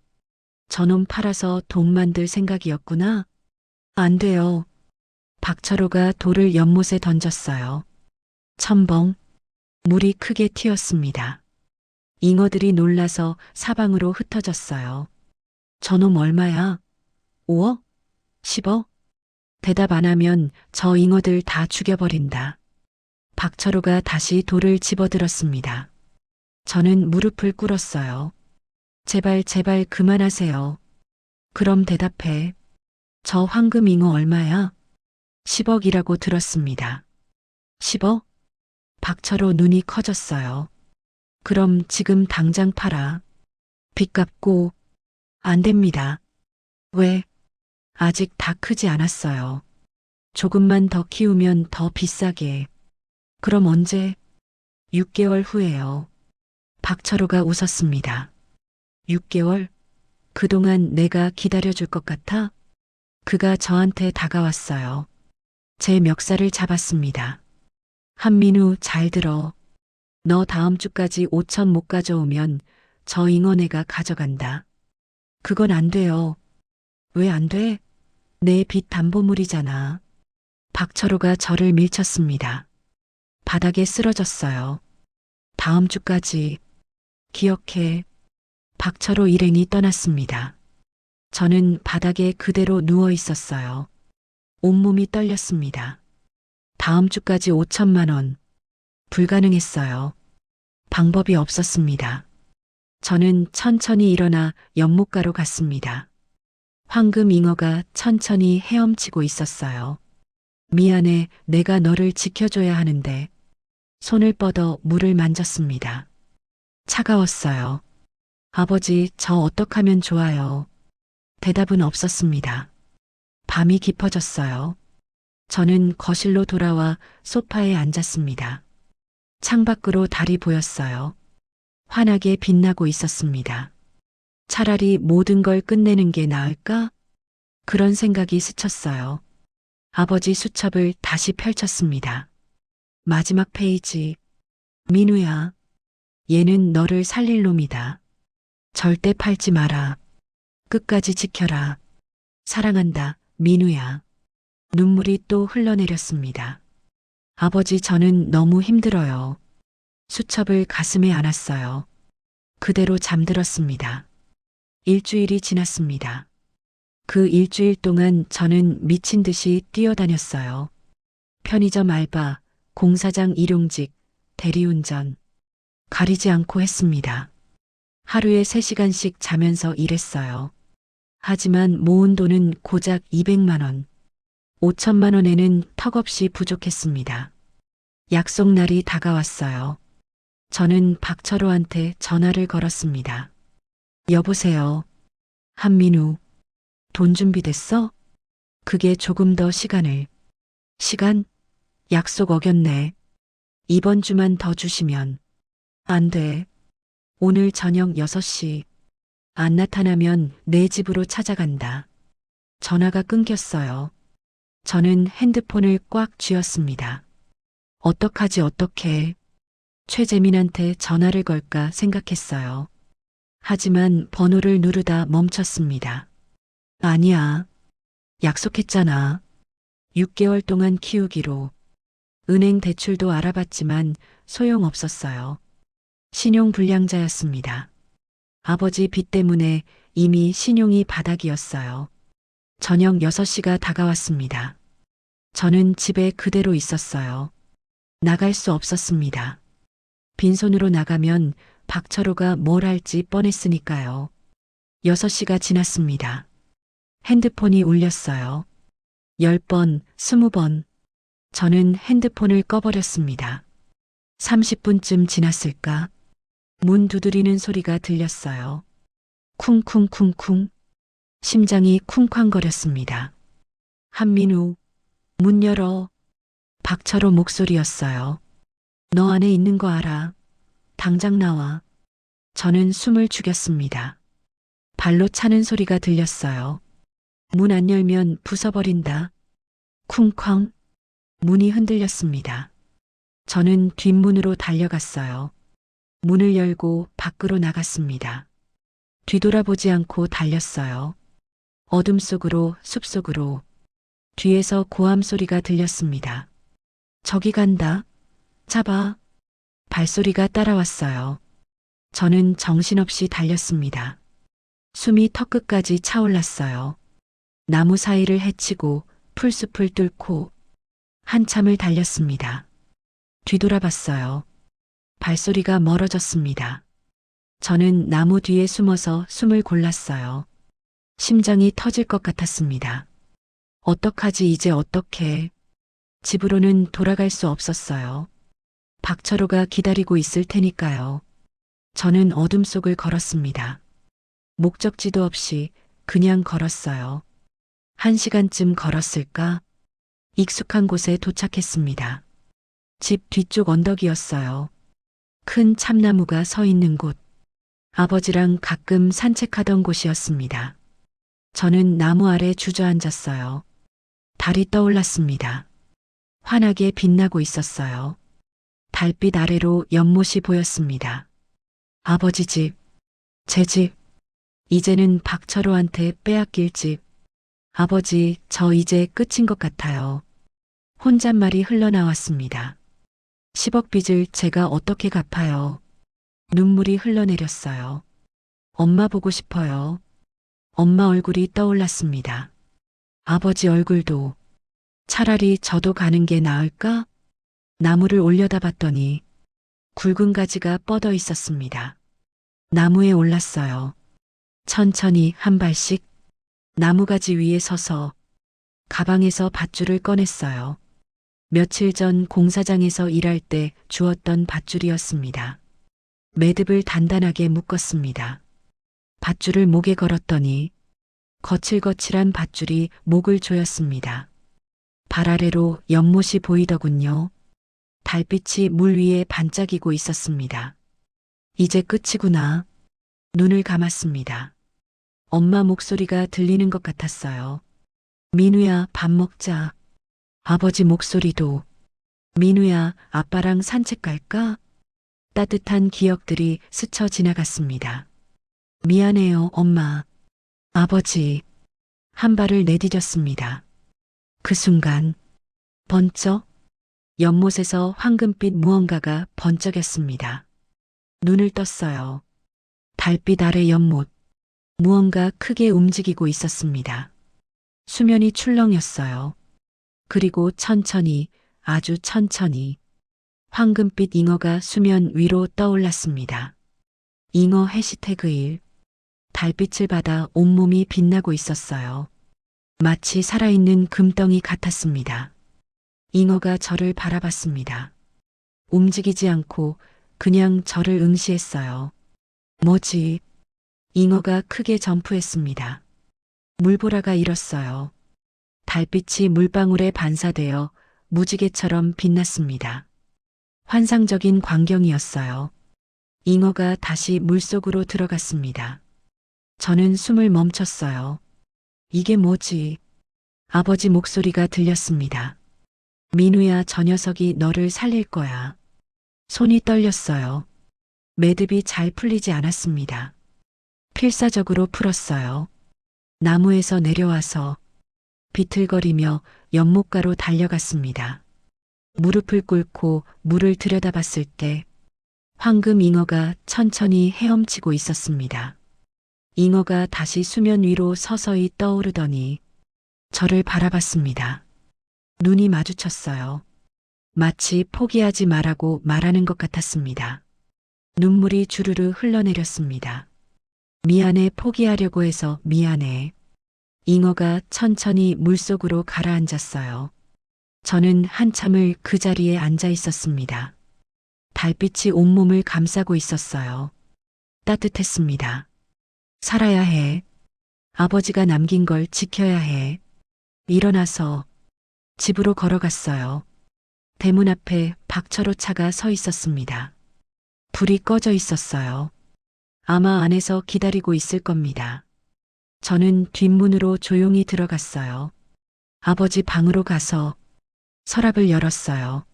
저놈 팔아서 돈 만들 생각이었구나? 안 돼요. 박철호가 돌을 연못에 던졌어요. 첨벙. 물이 크게 튀었습니다. 잉어들이 놀라서 사방으로 흩어졌어요. 저놈 얼마야? 5억? 10억? 대답 안 하면 저 잉어들 다 죽여버린다. 박철호가 다시 돌을 집어들었습니다. 저는 무릎을 꿇었어요. 제발 제발 그만하세요. 그럼 대답해. 저 황금 잉어 얼마야? 10억이라고 들었습니다. 10억? 박철호 눈이 커졌어요. 그럼 지금 당장 팔아. 빚 갚고. 안 됩니다. 왜? 아직 다 크지 않았어요. 조금만 더 키우면 더 비싸게. 그럼 언제? 6개월 후에요. 박철호가 웃었습니다. 6개월? 그동안 내가 기다려줄 것 같아? 그가 저한테 다가왔어요. 제 멱살을 잡았습니다. 한민우, 잘 들어. 너 다음 주까지 5천 못 가져오면 저 잉어네가 가져간다. 그건 안 돼요. 왜 안 돼? 내 빚 담보물이잖아. 박철호가 저를 밀쳤습니다. 바닥에 쓰러졌어요. 다음 주까지. 기억해. 박철호 일행이 떠났습니다. 저는 바닥에 그대로 누워 있었어요. 온몸이 떨렸습니다. 다음 주까지 5천만 원. 불가능했어요. 방법이 없었습니다. 저는 천천히 일어나 연못가로 갔습니다. 황금 잉어가 천천히 헤엄치고 있었어요. 미안해, 내가 너를 지켜줘야 하는데. 손을 뻗어 물을 만졌습니다. 차가웠어요. 아버지, 저 어떡하면 좋아요? 대답은 없었습니다. 밤이 깊어졌어요. 저는 거실로 돌아와 소파에 앉았습니다. 창밖으로 달이 보였어요. 환하게 빛나고 있었습니다. 차라리 모든 걸 끝내는 게 나을까? 그런 생각이 스쳤어요. 아버지 수첩을 다시 펼쳤습니다. 마지막 페이지. 민우야. 얘는 너를 살릴 놈이다. 절대 팔지 마라. 끝까지 지켜라. 사랑한다, 민우야. 눈물이 또 흘러내렸습니다. 아버지, 저는 너무 힘들어요. 수첩을 가슴에 안았어요. 그대로 잠들었습니다. 일주일이 지났습니다. 그 일주일 동안 저는 미친 듯이 뛰어다녔어요. 편의점 알바, 공사장 일용직, 대리운전. 가리지 않고 했습니다. 하루에 3시간씩 자면서 일했어요. 하지만 모은 돈은 고작 200만 원. 5천만 원에는 턱없이 부족했습니다. 약속 날이 다가왔어요. 저는 박철호한테 전화를 걸었습니다. 여보세요. 한민우. 돈 준비됐어? 그게 조금 더 시간을. 시간? 약속 어겼네. 이번 주만 더 주시면. 안 돼. 오늘 저녁 6시. 안 나타나면 내 집으로 찾아간다. 전화가 끊겼어요. 저는 핸드폰을 꽉 쥐었습니다. 어떡하지 어떡해. 최재민한테 전화를 걸까 생각했어요. 하지만 번호를 누르다 멈췄습니다. 아니야. 약속했잖아. 6개월 동안 키우기로. 은행 대출도 알아봤지만 소용없었어요. 신용불량자였습니다. 아버지 빚 때문에 이미 신용이 바닥이었어요. 저녁 6시가 다가왔습니다. 저는 집에 그대로 있었어요. 나갈 수 없었습니다. 빈손으로 나가면 박철호가 뭘 할지 뻔했으니까요. 6시가 지났습니다. 핸드폰이 울렸어요. 10번, 20번. 저는 핸드폰을 꺼버렸습니다. 30분쯤 지났을까? 문 두드리는 소리가 들렸어요. 쿵쿵쿵쿵. 심장이 쿵쾅거렸습니다. 한민우, 문 열어. 박철호 목소리였어요. 너 안에 있는 거 알아. 당장 나와. 저는 숨을 죽였습니다. 발로 차는 소리가 들렸어요. 문 안 열면 부숴버린다. 쿵쾅. 문이 흔들렸습니다. 저는 뒷문으로 달려갔어요. 문을 열고 밖으로 나갔습니다. 뒤돌아보지 않고 달렸어요. 어둠 속으로, 숲속으로. 뒤에서 고함 소리가 들렸습니다. 저기 간다. 잡아. 발소리가 따라왔어요. 저는 정신없이 달렸습니다. 숨이 턱끝까지 차올랐어요. 나무 사이를 헤치고 풀숲을 뚫고 한참을 달렸습니다. 뒤돌아봤어요. 발소리가 멀어졌습니다. 저는 나무 뒤에 숨어서 숨을 골랐어요. 심장이 터질 것 같았습니다. 어떡하지 이제 어떡해. 집으로는 돌아갈 수 없었어요. 박철호가 기다리고 있을 테니까요. 저는 어둠 속을 걸었습니다. 목적지도 없이 그냥 걸었어요. 1시간쯤 걸었을까? 익숙한 곳에 도착했습니다. 집 뒤쪽 언덕이었어요. 큰 참나무가 서 있는 곳. 아버지랑 가끔 산책하던 곳이었습니다. 저는 나무 아래 주저앉았어요. 달이 떠올랐습니다. 환하게 빛나고 있었어요. 달빛 아래로 연못이 보였습니다. 아버지 집, 제 집, 이제는 박철호한테 빼앗길 집. 아버지, 저 이제 끝인 것 같아요. 혼잣말이 흘러나왔습니다. 10억 빚을 제가 어떻게 갚아요? 눈물이 흘러내렸어요. 엄마 보고 싶어요. 엄마 얼굴이 떠올랐습니다. 아버지 얼굴도. 차라리 저도 가는 게 나을까? 나무를 올려다봤더니 굵은 가지가 뻗어 있었습니다. 나무에 올랐어요. 천천히 한 발씩 나무가지 위에 서서 가방에서 밧줄을 꺼냈어요. 며칠 전 공사장에서 일할 때 주었던 밧줄이었습니다. 매듭을 단단하게 묶었습니다. 밧줄을 목에 걸었더니 거칠거칠한 밧줄이 목을 조였습니다. 발 아래로 연못이 보이더군요. 달빛이 물 위에 반짝이고 있었습니다. 이제 끝이구나. 눈을 감았습니다. 엄마 목소리가 들리는 것 같았어요. 민우야, 밥 먹자. 아버지 목소리도. 민우야, 아빠랑 산책 갈까? 따뜻한 기억들이 스쳐 지나갔습니다. 미안해요, 엄마. 아버지. 한 발을 내디뎠습니다. 그 순간 번쩍 연못에서 황금빛 무언가가 번쩍였습니다. 눈을 떴어요. 달빛 아래 연못. 무언가 크게 움직이고 있었습니다. 수면이 출렁였어요. 그리고 천천히, 아주 천천히 황금빛 잉어가 수면 위로 떠올랐습니다. 잉어 해시태그 1. 달빛을 받아 온몸이 빛나고 있었어요. 마치 살아있는 금덩이 같았습니다. 잉어가 저를 바라봤습니다. 움직이지 않고 그냥 저를 응시했어요. 뭐지? 잉어가 크게 점프했습니다. 물보라가 일었어요. 달빛이 물방울에 반사되어 무지개처럼 빛났습니다. 환상적인 광경이었어요. 잉어가 다시 물속으로 들어갔습니다. 저는 숨을 멈췄어요. 이게 뭐지? 아버지 목소리가 들렸습니다. 민우야, 저 녀석이 너를 살릴 거야. 손이 떨렸어요. 매듭이 잘 풀리지 않았습니다. 필사적으로 풀었어요. 나무에서 내려와서 비틀거리며 연못가로 달려갔습니다. 무릎을 꿇고 물을 들여다봤을 때 황금 잉어가 천천히 헤엄치고 있었습니다. 잉어가 다시 수면 위로 서서히 떠오르더니 저를 바라봤습니다. 눈이 마주쳤어요. 마치 포기하지 말라고 말하는 것 같았습니다. 눈물이 주르르 흘러내렸습니다. 미안해, 포기하려고 해서 미안해. 잉어가 천천히 물속으로 가라앉았어요. 저는 한참을 그 자리에 앉아 있었습니다. 달빛이 온몸을 감싸고 있었어요. 따뜻했습니다. 살아야 해. 아버지가 남긴 걸 지켜야 해. 일어나서 집으로 걸어갔어요. 대문 앞에 박철호 차가 서 있었습니다. 불이 꺼져 있었어요. 아마 안에서 기다리고 있을 겁니다. 저는 뒷문으로 조용히 들어갔어요. 아버지 방으로 가서 서랍을 열었어요.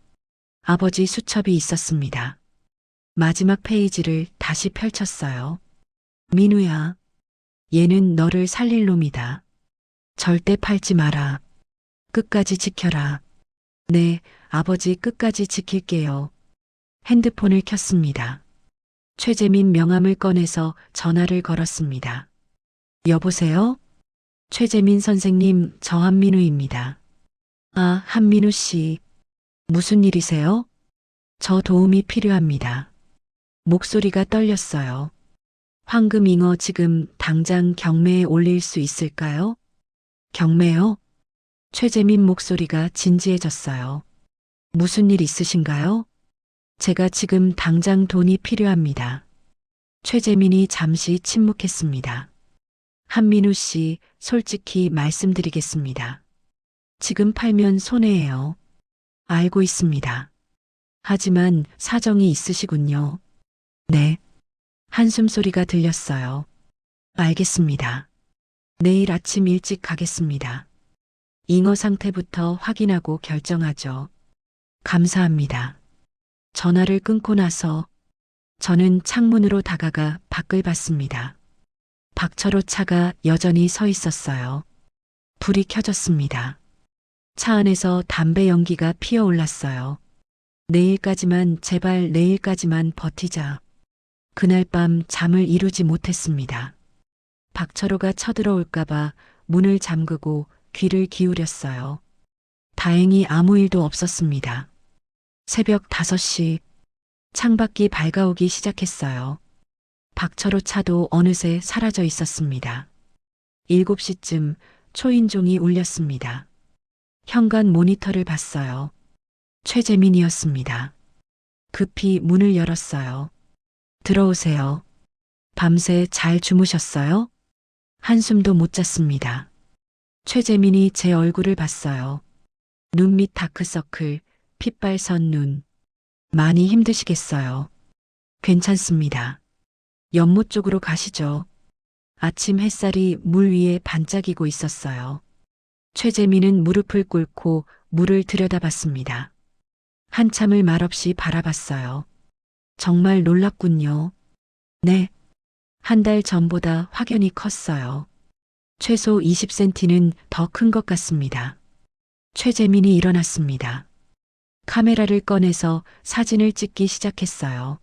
아버지 수첩이 있었습니다. 마지막 페이지를 다시 펼쳤어요. 민우야, 얘는 너를 살릴 놈이다. 절대 팔지 마라. 끝까지 지켜라. 네, 아버지 끝까지 지킬게요. 핸드폰을 켰습니다. 최재민 명함을 꺼내서 전화를 걸었습니다. 여보세요? 최재민 선생님, 저 한민우입니다. 아, 한민우 씨. 무슨 일이세요? 저 도움이 필요합니다. 목소리가 떨렸어요. 황금잉어 지금 당장 경매에 올릴 수 있을까요? 경매요? 최재민 목소리가 진지해졌어요. 무슨 일 있으신가요? 제가 지금 당장 돈이 필요합니다. 최재민이 잠시 침묵했습니다. 한민우 씨, 솔직히 말씀드리겠습니다. 지금 팔면 손해예요. 알고 있습니다. 하지만 사정이 있으시군요. 네. 한숨 소리가 들렸어요. 알겠습니다. 내일 아침 일찍 가겠습니다. 잉어 상태부터 확인하고 결정하죠. 감사합니다. 전화를 끊고 나서 저는 창문으로 다가가 밖을 봤습니다. 박철호 차가 여전히 서 있었어요. 불이 켜졌습니다. 차 안에서 담배 연기가 피어올랐어요. 내일까지만, 제발 내일까지만 버티자. 그날 밤 잠을 이루지 못했습니다. 박철호가 쳐들어올까봐 문을 잠그고 귀를 기울였어요. 다행히 아무 일도 없었습니다. 새벽 5시, 창밖이 밝아오기 시작했어요. 박철호 차도 어느새 사라져 있었습니다. 7시쯤 초인종이 울렸습니다. 현관 모니터를 봤어요. 최재민이었습니다. 급히 문을 열었어요. 들어오세요. 밤새 잘 주무셨어요? 한숨도 못 잤습니다. 최재민이 제 얼굴을 봤어요. 눈 밑 다크서클, 핏발선 눈. 많이 힘드시겠어요. 괜찮습니다. 연못 쪽으로 가시죠. 아침 햇살이 물 위에 반짝이고 있었어요. 최재민은 무릎을 꿇고 물을 들여다봤습니다. 한참을 말없이 바라봤어요. 정말 놀랍군요. 네. 한 달 전보다 확연히 컸어요. 최소 20cm는 더 큰 것 같습니다. 최재민이 일어났습니다. 카메라를 꺼내서 사진을 찍기 시작했어요.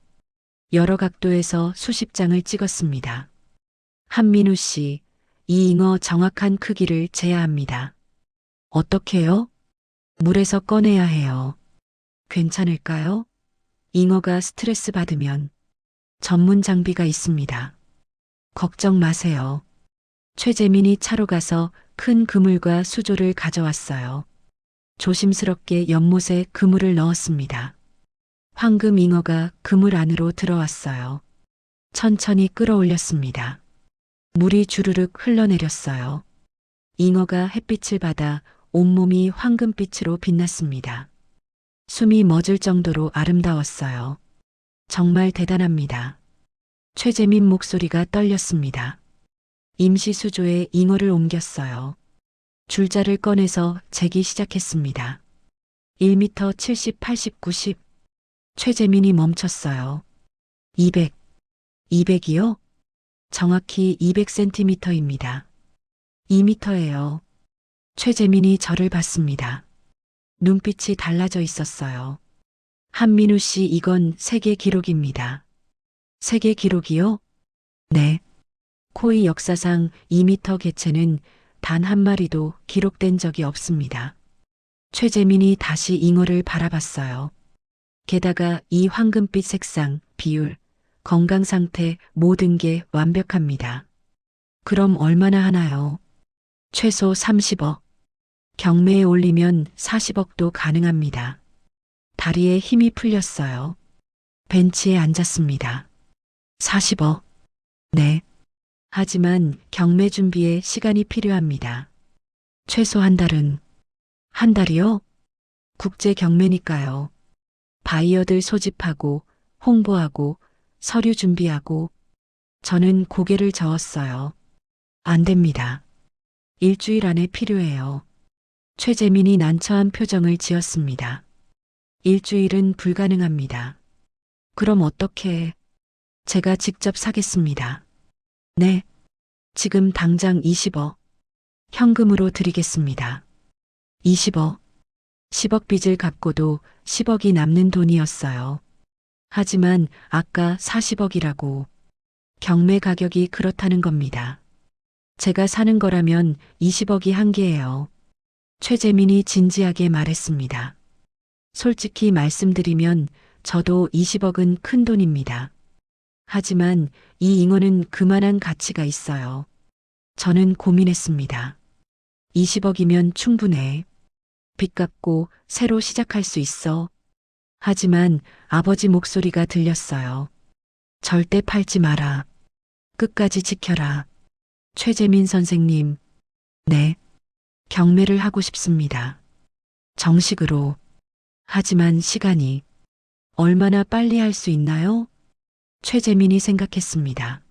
여러 각도에서 수십 장을 찍었습니다. 한민우 씨, 이 잉어 정확한 크기를 재야 합니다. 어떻게요? 물에서 꺼내야 해요. 괜찮을까요? 잉어가 스트레스 받으면 전문 장비가 있습니다. 걱정 마세요. 최재민이 차로 가서 큰 그물과 수조를 가져왔어요. 조심스럽게 연못에 그물을 넣었습니다. 황금 잉어가 그물 안으로 들어왔어요. 천천히 끌어올렸습니다. 물이 주르륵 흘러내렸어요. 잉어가 햇빛을 받아 온몸이 황금빛으로 빛났습니다. 숨이 멎을 정도로 아름다웠어요. 정말 대단합니다. 최재민 목소리가 떨렸습니다. 임시 수조에 잉어를 옮겼어요. 줄자를 꺼내서 재기 시작했습니다. 1m 70, 80, 90. 최재민이 멈췄어요. 200. 200이요? 정확히 200cm입니다. 2m예요. 최재민이 저를 봤습니다. 눈빛이 달라져 있었어요. 한민우 씨, 이건 세계 기록입니다. 세계 기록이요? 네. 코이 역사상 2m 개체는 단 한 마리도 기록된 적이 없습니다. 최재민이 다시 잉어를 바라봤어요. 게다가 이 황금빛 색상, 비율, 건강 상태 모든 게 완벽합니다. 그럼 얼마나 하나요? 최소 30억. 경매에 올리면 40억도 가능합니다. 다리에 힘이 풀렸어요. 벤치에 앉았습니다. 40억. 네. 하지만 경매 준비에 시간이 필요합니다. 최소 한 달은. 한 달이요? 국제 경매니까요. 바이어들 소집하고, 홍보하고, 서류 준비하고, 저는 고개를 저었어요. 안 됩니다. 일주일 안에 필요해요. 최재민이 난처한 표정을 지었습니다. 일주일은 불가능합니다. 그럼 어떻게? 제가 직접 사겠습니다. 네, 지금 당장 20억. 현금으로 드리겠습니다. 20억. 10억 빚을 갚고도 10억이 남는 돈이었어요. 하지만 아까 40억이라고. 경매 가격이 그렇다는 겁니다. 제가 사는 거라면 20억이 한계예요. 최재민이 진지하게 말했습니다. 솔직히 말씀드리면 저도 20억은 큰 돈입니다. 하지만 이 잉어는 그만한 가치가 있어요. 저는 고민했습니다. 20억이면 충분해. 빚 갚고 새로 시작할 수 있어. 하지만 아버지 목소리가 들렸어요. 절대 팔지 마라. 끝까지 지켜라. 최재민 선생님. 네. 경매를 하고 싶습니다. 정식으로. 하지만 시간이 얼마나 빨리 할 수 있나요? 최재민이 생각했습니다.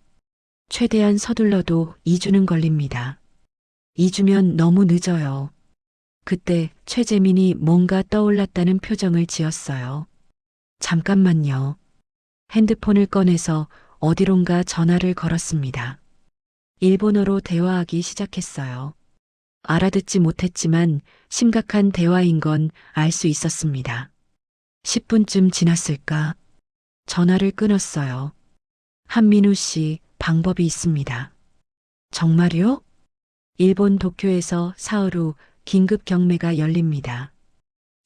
최대한 서둘러도 2주는 걸립니다. 2주면 너무 늦어요. 그때 최재민이 뭔가 떠올랐다는 표정을 지었어요. 잠깐만요. 핸드폰을 꺼내서 어디론가 전화를 걸었습니다. 일본어로 대화하기 시작했어요. 알아듣지 못했지만 심각한 대화인 건 알 수 있었습니다. 10분쯤 지났을까? 전화를 끊었어요. 한민우 씨, 방법이 있습니다. 정말요? 일본 도쿄에서 사흘 후 긴급 경매가 열립니다.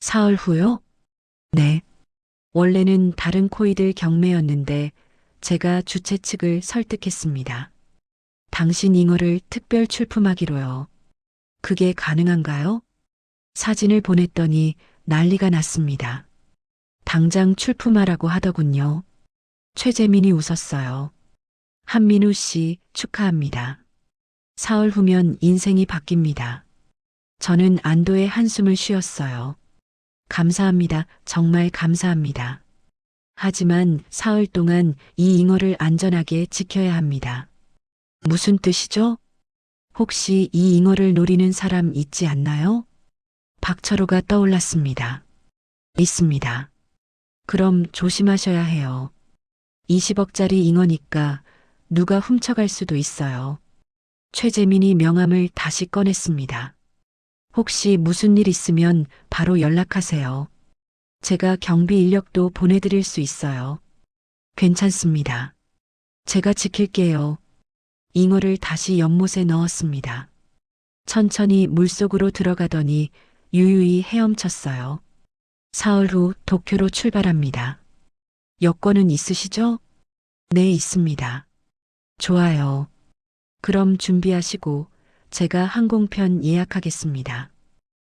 사흘 후요? 네. 원래는 다른 코이들 경매였는데 제가 주최 측을 설득했습니다. 당신 잉어를 특별 출품하기로요. 그게 가능한가요? 사진을 보냈더니 난리가 났습니다. 당장 출품하라고 하더군요. 최재민이 웃었어요. 한민우 씨 축하합니다. 사흘 후면 인생이 바뀝니다. 저는 안도의 한숨을 쉬었어요. 감사합니다. 정말 감사합니다. 하지만 사흘 동안 이 잉어를 안전하게 지켜야 합니다. 무슨 뜻이죠? 혹시 이 잉어를 노리는 사람 있지 않나요? 박철호가 떠올랐습니다. 있습니다. 그럼 조심하셔야 해요. 20억짜리 잉어니까 누가 훔쳐갈 수도 있어요. 최재민이 명함을 다시 꺼냈습니다. 혹시 무슨 일 있으면 바로 연락하세요. 제가 경비 인력도 보내드릴 수 있어요. 괜찮습니다. 제가 지킬게요. 잉어를 다시 연못에 넣었습니다. 천천히 물속으로 들어가더니 유유히 헤엄쳤어요. 사흘 후 도쿄로 출발합니다. 여권은 있으시죠? 네, 있습니다. 좋아요. 그럼 준비하시고 제가 항공편 예약하겠습니다.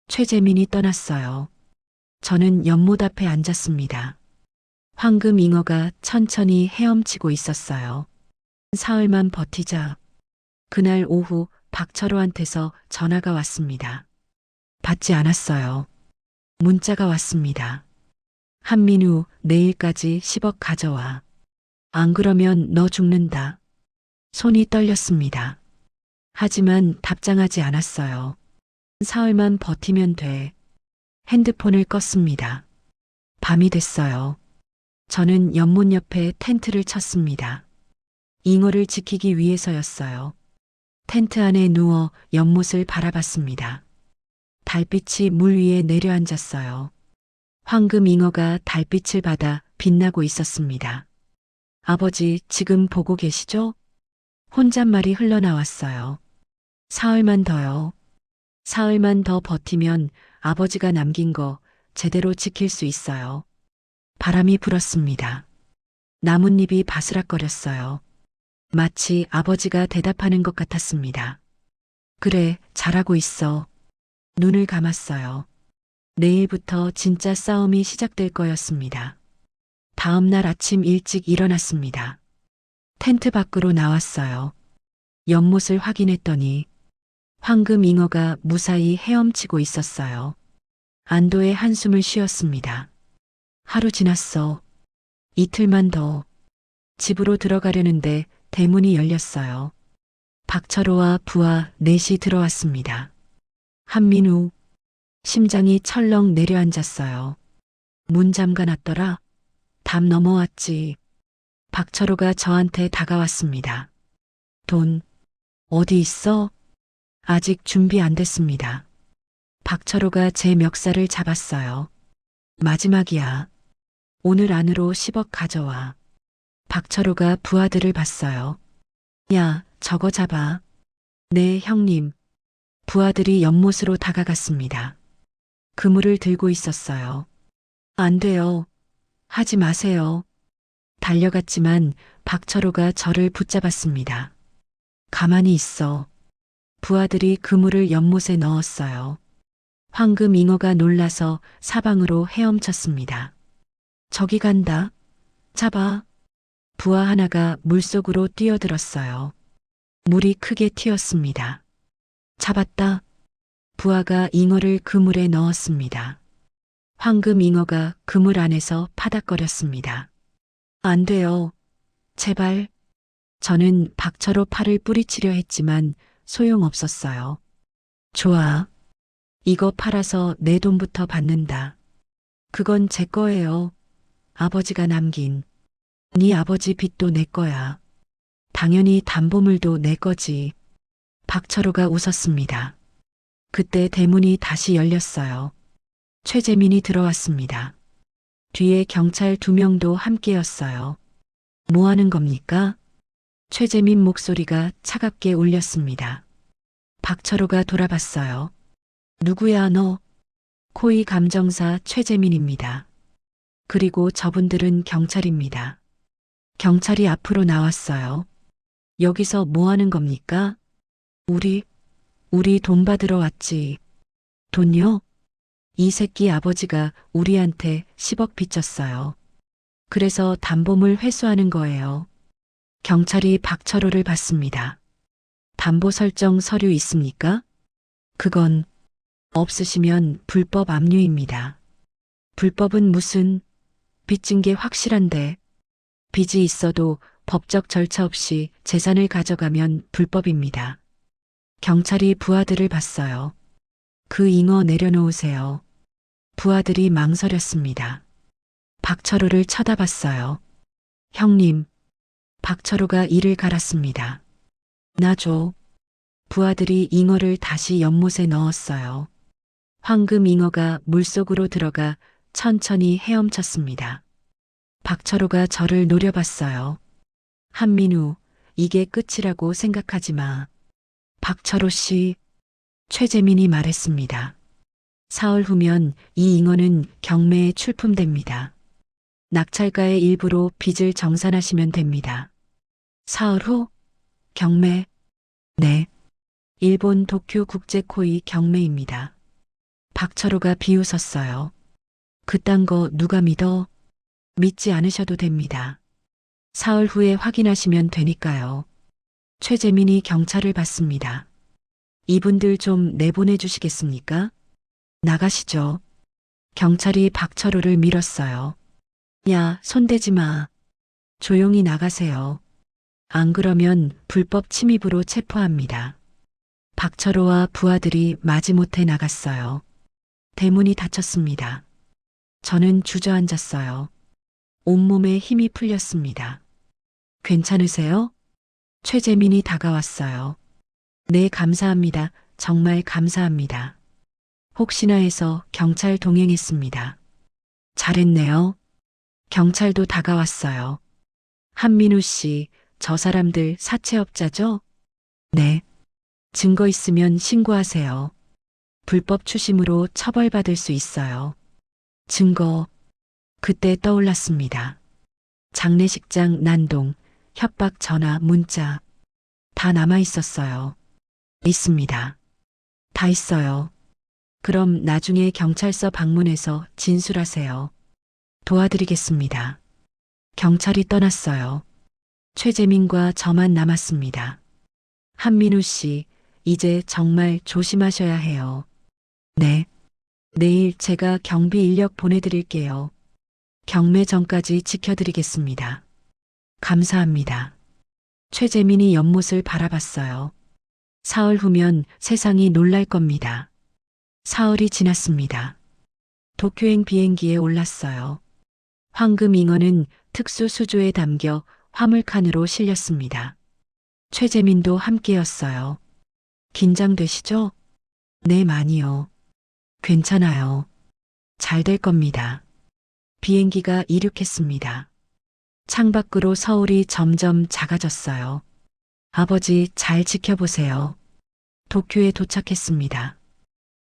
최재민이 떠났어요. 저는 연못 앞에 앉았습니다. 황금 잉어가 천천히 헤엄치고 있었어요. 사흘만 버티자. 그날 오후 박철호한테서 전화가 왔습니다. 받지 않았어요. 문자가 왔습니다. 한민우, 내일까지 10억 가져와. 안 그러면 너 죽는다. 손이 떨렸습니다. 하지만 답장하지 않았어요. 사흘만 버티면 돼. 핸드폰을 껐습니다. 밤이 됐어요. 저는 연못 옆에 텐트를 쳤습니다. 잉어를 지키기 위해서였어요. 텐트 안에 누워 연못을 바라봤습니다. 달빛이 물 위에 내려앉았어요. 황금 잉어가 달빛을 받아 빛나고 있었습니다. 아버지, 지금 보고 계시죠? 혼잣말이 흘러나왔어요. 사흘만 더요. 사흘만 더 버티면 아버지가 남긴 거 제대로 지킬 수 있어요. 바람이 불었습니다. 나뭇잎이 바스락거렸어요. 마치 아버지가 대답하는 것 같았습니다. 그래, 잘하고 있어. 눈을 감았어요. 내일부터 진짜 싸움이 시작될 거였습니다. 다음 날 아침 일찍 일어났습니다. 텐트 밖으로 나왔어요. 연못을 확인했더니 황금 잉어가 무사히 헤엄치고 있었어요. 안도의 한숨을 쉬었습니다. 하루 지났어. 이틀만 더. 집으로 들어가려는데 대문이 열렸어요. 박철호와 부하 넷이 들어왔습니다. 한민우, 심장이 철렁 내려앉았어요. 문 잠가놨더라. 담 넘어왔지. 박철호가 저한테 다가왔습니다. 돈, 어디 있어? 아직 준비 안 됐습니다. 박철호가 제 멱살을 잡았어요. 마지막이야. 오늘 안으로 10억 가져와. 박철호가 부하들을 봤어요. 야, 저거 잡아. 네, 형님. 부하들이 연못으로 다가갔습니다. 그물을 들고 있었어요. 안 돼요. 하지 마세요. 달려갔지만 박철호가 저를 붙잡았습니다. 가만히 있어. 부하들이 그물을 연못에 넣었어요. 황금 잉어가 놀라서 사방으로 헤엄쳤습니다. 저기 간다. 잡아. 부하 하나가 물속으로 뛰어들었어요. 물이 크게 튀었습니다. 잡았다. 부하가 잉어를 그물에 넣었습니다. 황금 잉어가 그물 안에서 파닥거렸습니다. 안 돼요. 제발. 저는 박철호 팔을 뿌리치려 했지만 소용없었어요. 좋아. 이거 팔아서 내 돈부터 받는다. 그건 제 거예요. 아버지가 남긴. 네 아버지 빚도 내 거야. 당연히 담보물도 내 거지. 박철호가 웃었습니다. 그때 대문이 다시 열렸어요. 최재민이 들어왔습니다. 뒤에 경찰 2명도 함께였어요. 뭐 하는 겁니까? 최재민 목소리가 차갑게 울렸습니다. 박철호가 돌아봤어요. 누구야 너? 코이 감정사 최재민입니다. 그리고 저분들은 경찰입니다. 경찰이 앞으로 나왔어요. 여기서 뭐 하는 겁니까? 우리 돈 받으러 왔지. 돈요? 이 새끼 아버지가 우리한테 10억 빚졌어요. 그래서 담보물 회수하는 거예요. 경찰이 박철호를 받습니다. 담보 설정 서류 있습니까? 그건 없으시면 불법 압류입니다. 불법은 무슨? 빚진 게 확실한데. 빚이 있어도 법적 절차 없이 재산을 가져가면 불법입니다. 경찰이 부하들을 봤어요. 그 잉어 내려놓으세요. 부하들이 망설였습니다. 박철호를 쳐다봤어요. 형님. 박철호가 이를 갈았습니다. 나 줘. 부하들이 잉어를 다시 연못에 넣었어요. 황금 잉어가 물속으로 들어가 천천히 헤엄쳤습니다. 박철호가 저를 노려봤어요. 한민우, 이게 끝이라고 생각하지 마. 박철호 씨, 최재민이 말했습니다. 사흘 후면 이 잉어는 경매에 출품됩니다. 낙찰가의 일부로 빚을 정산하시면 됩니다. 사흘 후? 경매? 네. 일본 도쿄 국제코이 경매입니다. 박철호가 비웃었어요. 그딴 거 누가 믿어? 믿지 않으셔도 됩니다. 사흘 후에 확인하시면 되니까요. 최재민이 경찰을 받습니다. 이분들 좀 내보내 주시겠습니까? 나가시죠. 경찰이 박철호를 밀었어요. 야, 손대지 마. 조용히 나가세요. 안 그러면 불법 침입으로 체포합니다. 박철호와 부하들이 마지못해 나갔어요. 대문이 닫혔습니다. 저는 주저앉았어요. 온몸에 힘이 풀렸습니다. 괜찮으세요? 최재민이 다가왔어요. 네, 감사합니다. 정말 감사합니다. 혹시나 해서 경찰 동행했습니다. 잘했네요. 경찰도 다가왔어요. 한민우 씨, 저 사람들 사채업자죠? 네. 증거 있으면 신고하세요. 불법 추심으로 처벌받을 수 있어요. 증거. 그때 떠올랐습니다. 장례식장 난동, 협박 전화, 문자. 다 남아 있었어요. 있습니다. 다 있어요. 그럼 나중에 경찰서 방문해서 진술하세요. 도와드리겠습니다. 경찰이 떠났어요. 최재민과 저만 남았습니다. 한민우 씨, 이제 정말 조심하셔야 해요. 네. 내일 제가 경비 인력 보내드릴게요. 경매 전까지 지켜드리겠습니다. 감사합니다. 최재민이 연못을 바라봤어요. 사흘 후면 세상이 놀랄 겁니다. 사흘이 지났습니다. 도쿄행 비행기에 올랐어요. 황금 잉어는 특수 수조에 담겨 화물칸으로 실렸습니다. 최재민도 함께였어요. 긴장되시죠? 네, 많이요. 괜찮아요. 잘 될 겁니다. 비행기가 이륙했습니다. 창밖으로 서울이 점점 작아졌어요. 아버지 잘 지켜보세요. 도쿄에 도착했습니다.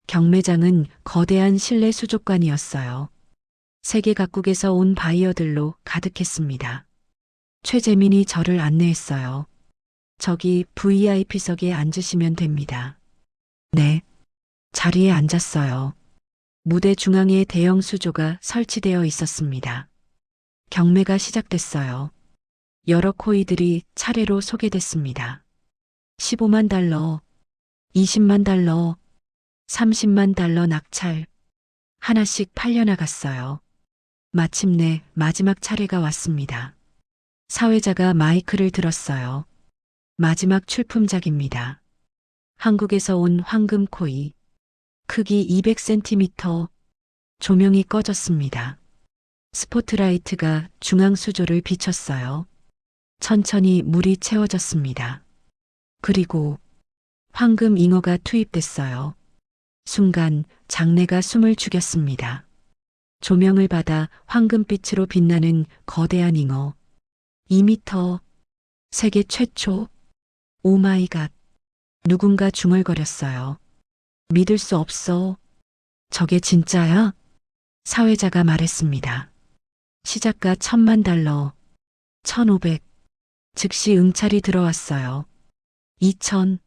경매장은 거대한 실내 수족관이었어요. 세계 각국에서 온 바이어들로 가득했습니다. 최재민이 저를 안내했어요. 저기 VIP석에 앉으시면 됩니다. 네. 자리에 앉았어요. 무대 중앙에 대형 수조가 설치되어 있었습니다. 경매가 시작됐어요. 여러 코이들이 차례로 소개됐습니다. 15만 달러, 20만 달러, 30만 달러 낙찰. 하나씩 팔려나갔어요. 마침내 마지막 차례가 왔습니다. 사회자가 마이크를 들었어요. 마지막 출품작입니다. 한국에서 온 황금 코이. 크기 200cm. 조명이 꺼졌습니다. 스포트라이트가 중앙 수조를 비췄어요. 천천히 물이 채워졌습니다. 그리고 황금 잉어가 투입됐어요. 순간 장내가 숨을 죽였습니다. 조명을 받아 황금빛으로 빛나는 거대한 잉어. 2m. 세계 최초. 오마이갓. 누군가 중얼거렸어요. 믿을 수 없어. 저게 진짜야? 사회자가 말했습니다. 시작가 1000만 달러. 1500. 즉시 응찰이 들어왔어요. 2000.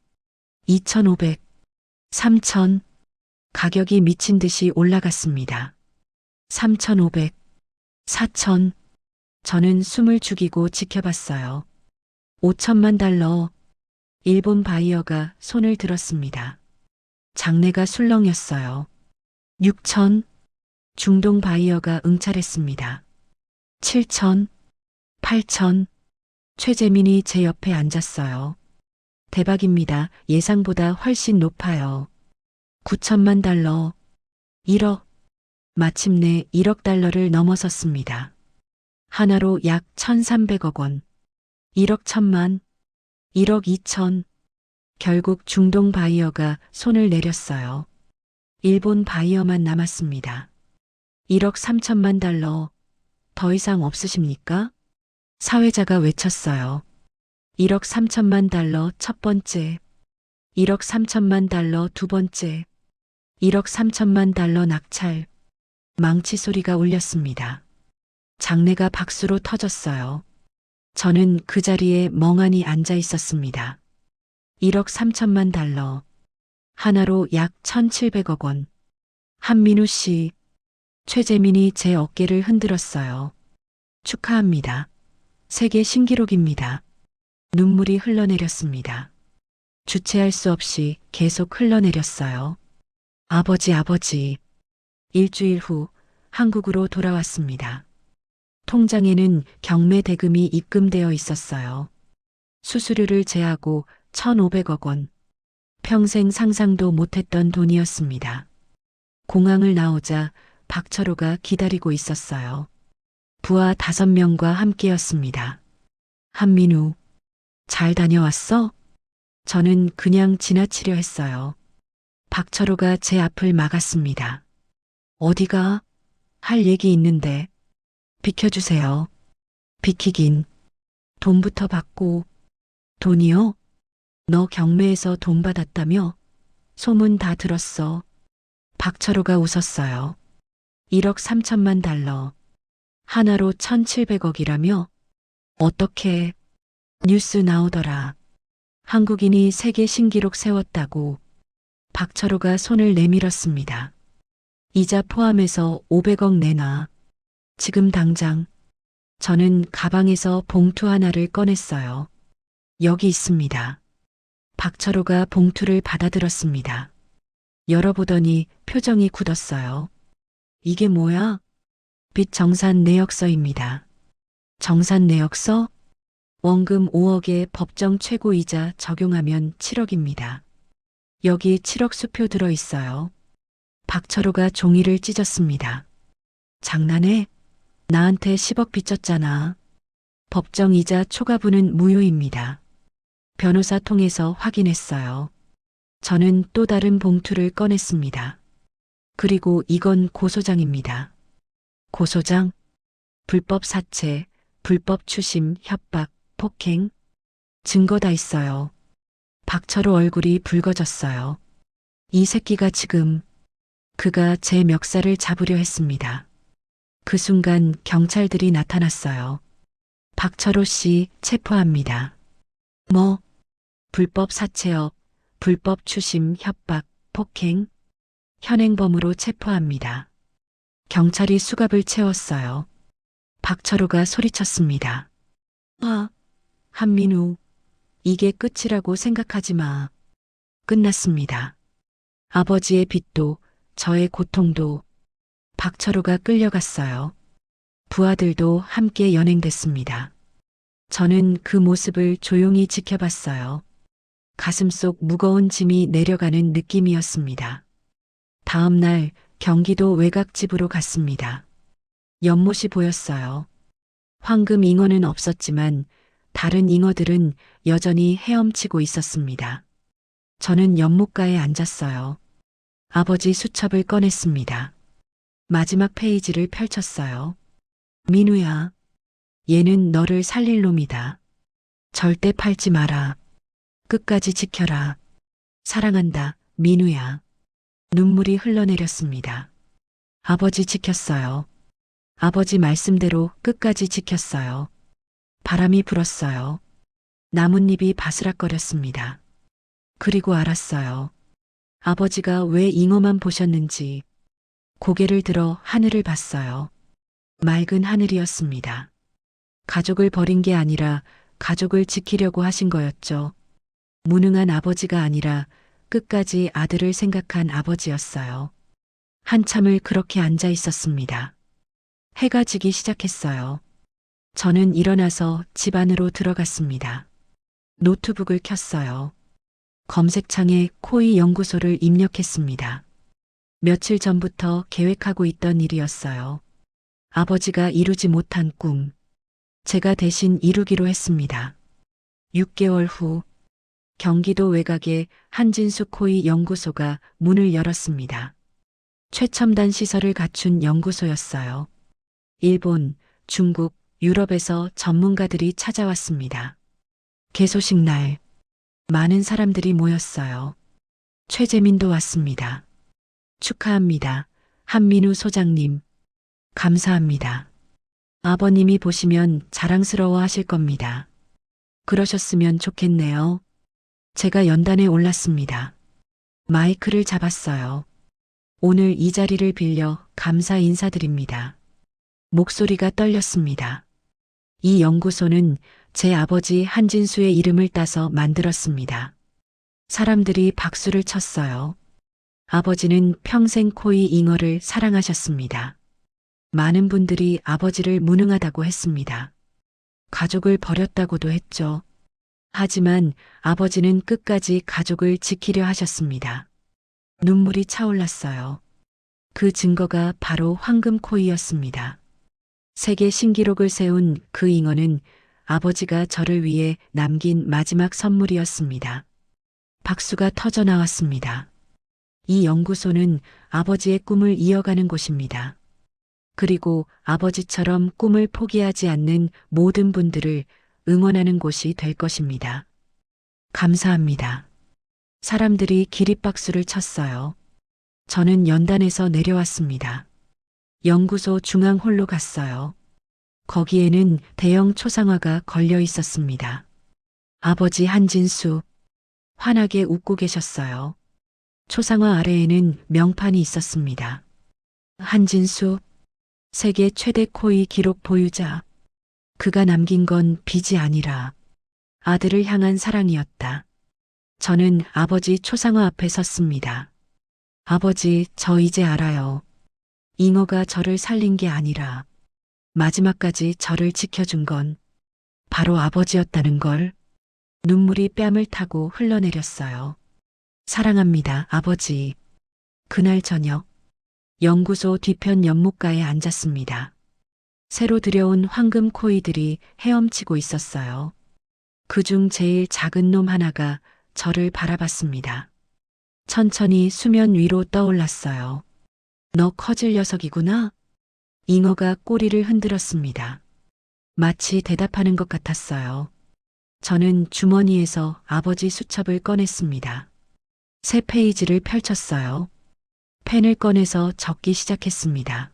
2500. 3000. 가격이 미친 듯이 올라갔습니다. 3500. 4000. 저는 숨을 죽이고 지켜봤어요. 5000만 달러. 일본 바이어가 손을 들었습니다. 장내가 술렁였어요. 6000. 중동 바이어가 응찰했습니다. 7000. 8000. 최재민이 제 옆에 앉았어요. 대박입니다. 예상보다 훨씬 높아요. 9천만 달러. 1억. 마침내 1억 달러를 넘어섰습니다. 하나로 약 1300억 원. 1억 1000만. 1억 2천. 결국 중동 바이어가 손을 내렸어요. 일본 바이어만 남았습니다. 1억 3천만 달러. 더 이상 없으십니까? 사회자가 외쳤어요. 1억 3천만 달러 첫 번째. 1억 3천만 달러 두 번째. 1억 3천만 달러 낙찰. 망치 소리가 울렸습니다. 장내가 박수로 터졌어요. 저는 그 자리에 멍하니 앉아 있었습니다. 1억 3천만 달러. 하나로 약 1700억 원. 한민우 씨. 최재민이 제 어깨를 흔들었어요. 축하합니다. 세계 신기록입니다. 눈물이 흘러내렸습니다. 주체할 수 없이 계속 흘러내렸어요. 아버지. 일주일 후 한국으로 돌아왔습니다. 통장에는 경매 대금이 입금되어 있었어요. 수수료를 제하고 1500억 원. 평생 상상도 못했던 돈이었습니다. 공항을 나오자 박철호가 기다리고 있었어요. 부하 5명과 함께였습니다. 한민우, 잘 다녀왔어? 저는 그냥 지나치려 했어요. 박철호가 제 앞을 막았습니다. 어디가? 할 얘기 있는데. 비켜주세요. 비키긴. 돈부터 받고. 돈이요? 너 경매에서 돈 받았다며? 소문 다 들었어. 박철호가 웃었어요. 1억 3천만 달러. 하나로 1700억이라며? 어떻게? 뉴스 나오더라. 한국인이 세계 신기록 세웠다고. 박철호가 손을 내밀었습니다. 이자 포함해서 500억 내놔. 지금 당장. 저는 가방에서 봉투 하나를 꺼냈어요. 여기 있습니다. 박철호가 봉투를 받아들었습니다. 열어보더니 표정이 굳었어요. 이게 뭐야? 빚 정산 내역서입니다. 정산 내역서? 원금 5억에 법정 최고이자 적용하면 7억입니다. 여기 7억 수표 들어 있어요. 박철호가 종이를 찢었습니다. 장난해? 나한테 10억 빚졌잖아. 법정 이자 초과분은 무효입니다. 변호사 통해서 확인했어요. 저는 또 다른 봉투를 꺼냈습니다. 그리고 이건 고소장입니다. 고소장? 불법 사채, 불법 추심, 협박, 폭행. 증거 다 있어요. 박철호 얼굴이 붉어졌어요. 이 새끼가 지금 그가 제 멱살을 잡으려 했습니다. 그 순간 경찰들이 나타났어요. 박철호 씨 체포합니다. 뭐? 불법 사채업, 불법 추심, 협박, 폭행. 현행범으로 체포합니다. 경찰이 수갑을 채웠어요. 박철호가 소리쳤습니다. 아, 한민우. 이게 끝이라고 생각하지 마. 끝났습니다. 아버지의 빚도 저의 고통도. 박철호가 끌려갔어요. 부하들도 함께 연행됐습니다. 저는 그 모습을 조용히 지켜봤어요. 가슴속 무거운 짐이 내려가는 느낌이었습니다. 다음 날 경기도 외곽집으로 갔습니다. 연못이 보였어요. 황금 잉어는 없었지만 다른 잉어들은 여전히 헤엄치고 있었습니다. 저는 연못가에 앉았어요. 아버지 수첩을 꺼냈습니다. 마지막 페이지를 펼쳤어요. 민우야, 얘는 너를 살릴 놈이다. 절대 팔지 마라. 끝까지 지켜라. 사랑한다, 민우야. 눈물이 흘러내렸습니다. 아버지 지켰어요. 아버지 말씀대로 끝까지 지켰어요. 바람이 불었어요. 나뭇잎이 바스락거렸습니다. 그리고 알았어요. 아버지가 왜 잉어만 보셨는지. 고개를 들어 하늘을 봤어요. 맑은 하늘이었습니다. 가족을 버린 게 아니라 가족을 지키려고 하신 거였죠. 무능한 아버지가 아니라 끝까지 아들을 생각한 아버지였어요. 한참을 그렇게 앉아 있었습니다. 해가 지기 시작했어요. 저는 일어나서 집 안으로 들어갔습니다. 노트북을 켰어요. 검색창에 코의 연구소를 입력했습니다. 며칠 전부터 계획하고 있던 일이었어요. 아버지가 이루지 못한 꿈. 제가 대신 이루기로 했습니다. 6개월 후 경기도 외곽의 한진수 코의 연구소가 문을 열었습니다. 최첨단 시설을 갖춘 연구소였어요. 일본, 중국, 유럽에서 전문가들이 찾아왔습니다. 개소식 날 많은 사람들이 모였어요. 최재민도 왔습니다. 축하합니다. 한민우 소장님. 감사합니다. 아버님이 보시면 자랑스러워 하실 겁니다. 그러셨으면 좋겠네요. 제가 연단에 올랐습니다. 마이크를 잡았어요. 오늘 이 자리를 빌려 감사 인사드립니다. 목소리가 떨렸습니다. 이 연구소는 제 아버지 한진수의 이름을 따서 만들었습니다. 사람들이 박수를 쳤어요. 아버지는 평생 코의 잉어를 사랑하셨습니다. 많은 분들이 아버지를 무능하다고 했습니다. 가족을 버렸다고도 했죠. 하지만 아버지는 끝까지 가족을 지키려 하셨습니다. 눈물이 차올랐어요. 그 증거가 바로 황금 코이였습니다. 세계 신기록을 세운 그 잉어는 아버지가 저를 위해 남긴 마지막 선물이었습니다. 박수가 터져 나왔습니다. 이 연구소는 아버지의 꿈을 이어가는 곳입니다. 그리고 아버지처럼 꿈을 포기하지 않는 모든 분들을 응원하는 곳이 될 것입니다. 감사합니다. 사람들이 기립박수를 쳤어요. 저는 연단에서 내려왔습니다. 연구소 중앙홀로 갔어요. 거기에는 대형 초상화가 걸려 있었습니다. 아버지 한진수, 환하게 웃고 계셨어요. 초상화 아래에는 명판이 있었습니다. 한진수, 세계 최대 코의 기록 보유자. 그가 남긴 건 빚이 아니라 아들을 향한 사랑이었다. 저는 아버지 초상화 앞에 섰습니다. 아버지, 저 이제 알아요. 잉어가 저를 살린 게 아니라 마지막까지 저를 지켜준 건 바로 아버지였다는 걸. 눈물이 뺨을 타고 흘러내렸어요. 사랑합니다, 아버지. 그날 저녁, 연구소 뒤편 연못가에 앉았습니다. 새로 들여온 황금 코이들이 헤엄치고 있었어요. 그중 제일 작은 놈 하나가 저를 바라봤습니다. 천천히 수면 위로 떠올랐어요. 너 커질 녀석이구나? 잉어가 꼬리를 흔들었습니다. 마치 대답하는 것 같았어요. 저는 주머니에서 아버지 수첩을 꺼냈습니다. 새 페이지를 펼쳤어요. 펜을 꺼내서 적기 시작했습니다.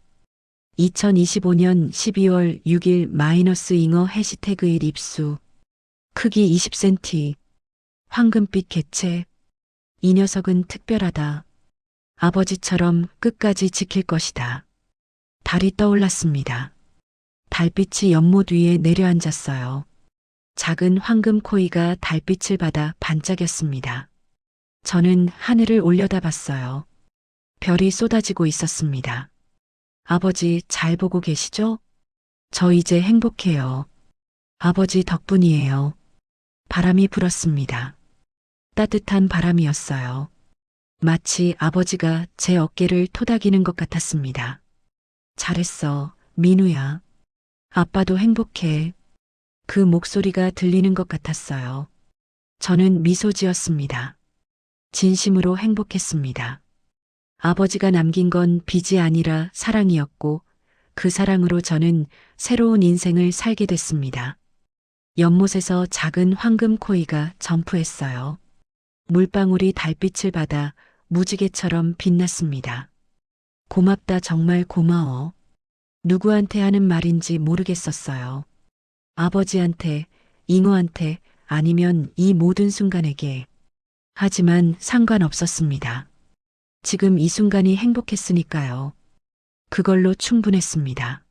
2025년 12월 6일 마이너스 잉어 해시태그 1 입수. 크기 20cm. 황금빛 개체. 이 녀석은 특별하다. 아버지처럼 끝까지 지킬 것이다. 달이 떠올랐습니다. 달빛이 연못 위에 내려앉았어요. 작은 황금 코이가 달빛을 받아 반짝였습니다. 저는 하늘을 올려다봤어요. 별이 쏟아지고 있었습니다. 아버지 잘 보고 계시죠? 저 이제 행복해요. 아버지 덕분이에요. 바람이 불었습니다. 따뜻한 바람이었어요. 마치 아버지가 제 어깨를 토닥이는 것 같았습니다. 잘했어, 민우야. 아빠도 행복해. 그 목소리가 들리는 것 같았어요. 저는 미소 지었습니다. 진심으로 행복했습니다. 아버지가 남긴 건 빚이 아니라 사랑이었고 그 사랑으로 저는 새로운 인생을 살게 됐습니다. 연못에서 작은 황금 코이가 점프했어요. 물방울이 달빛을 받아 무지개처럼 빛났습니다. 고맙다, 정말 고마워. 누구한테 하는 말인지 모르겠었어요. 아버지한테, 잉어한테, 아니면 이 모든 순간에게. 하지만 상관없었습니다. 지금 이 순간이 행복했으니까요. 그걸로 충분했습니다.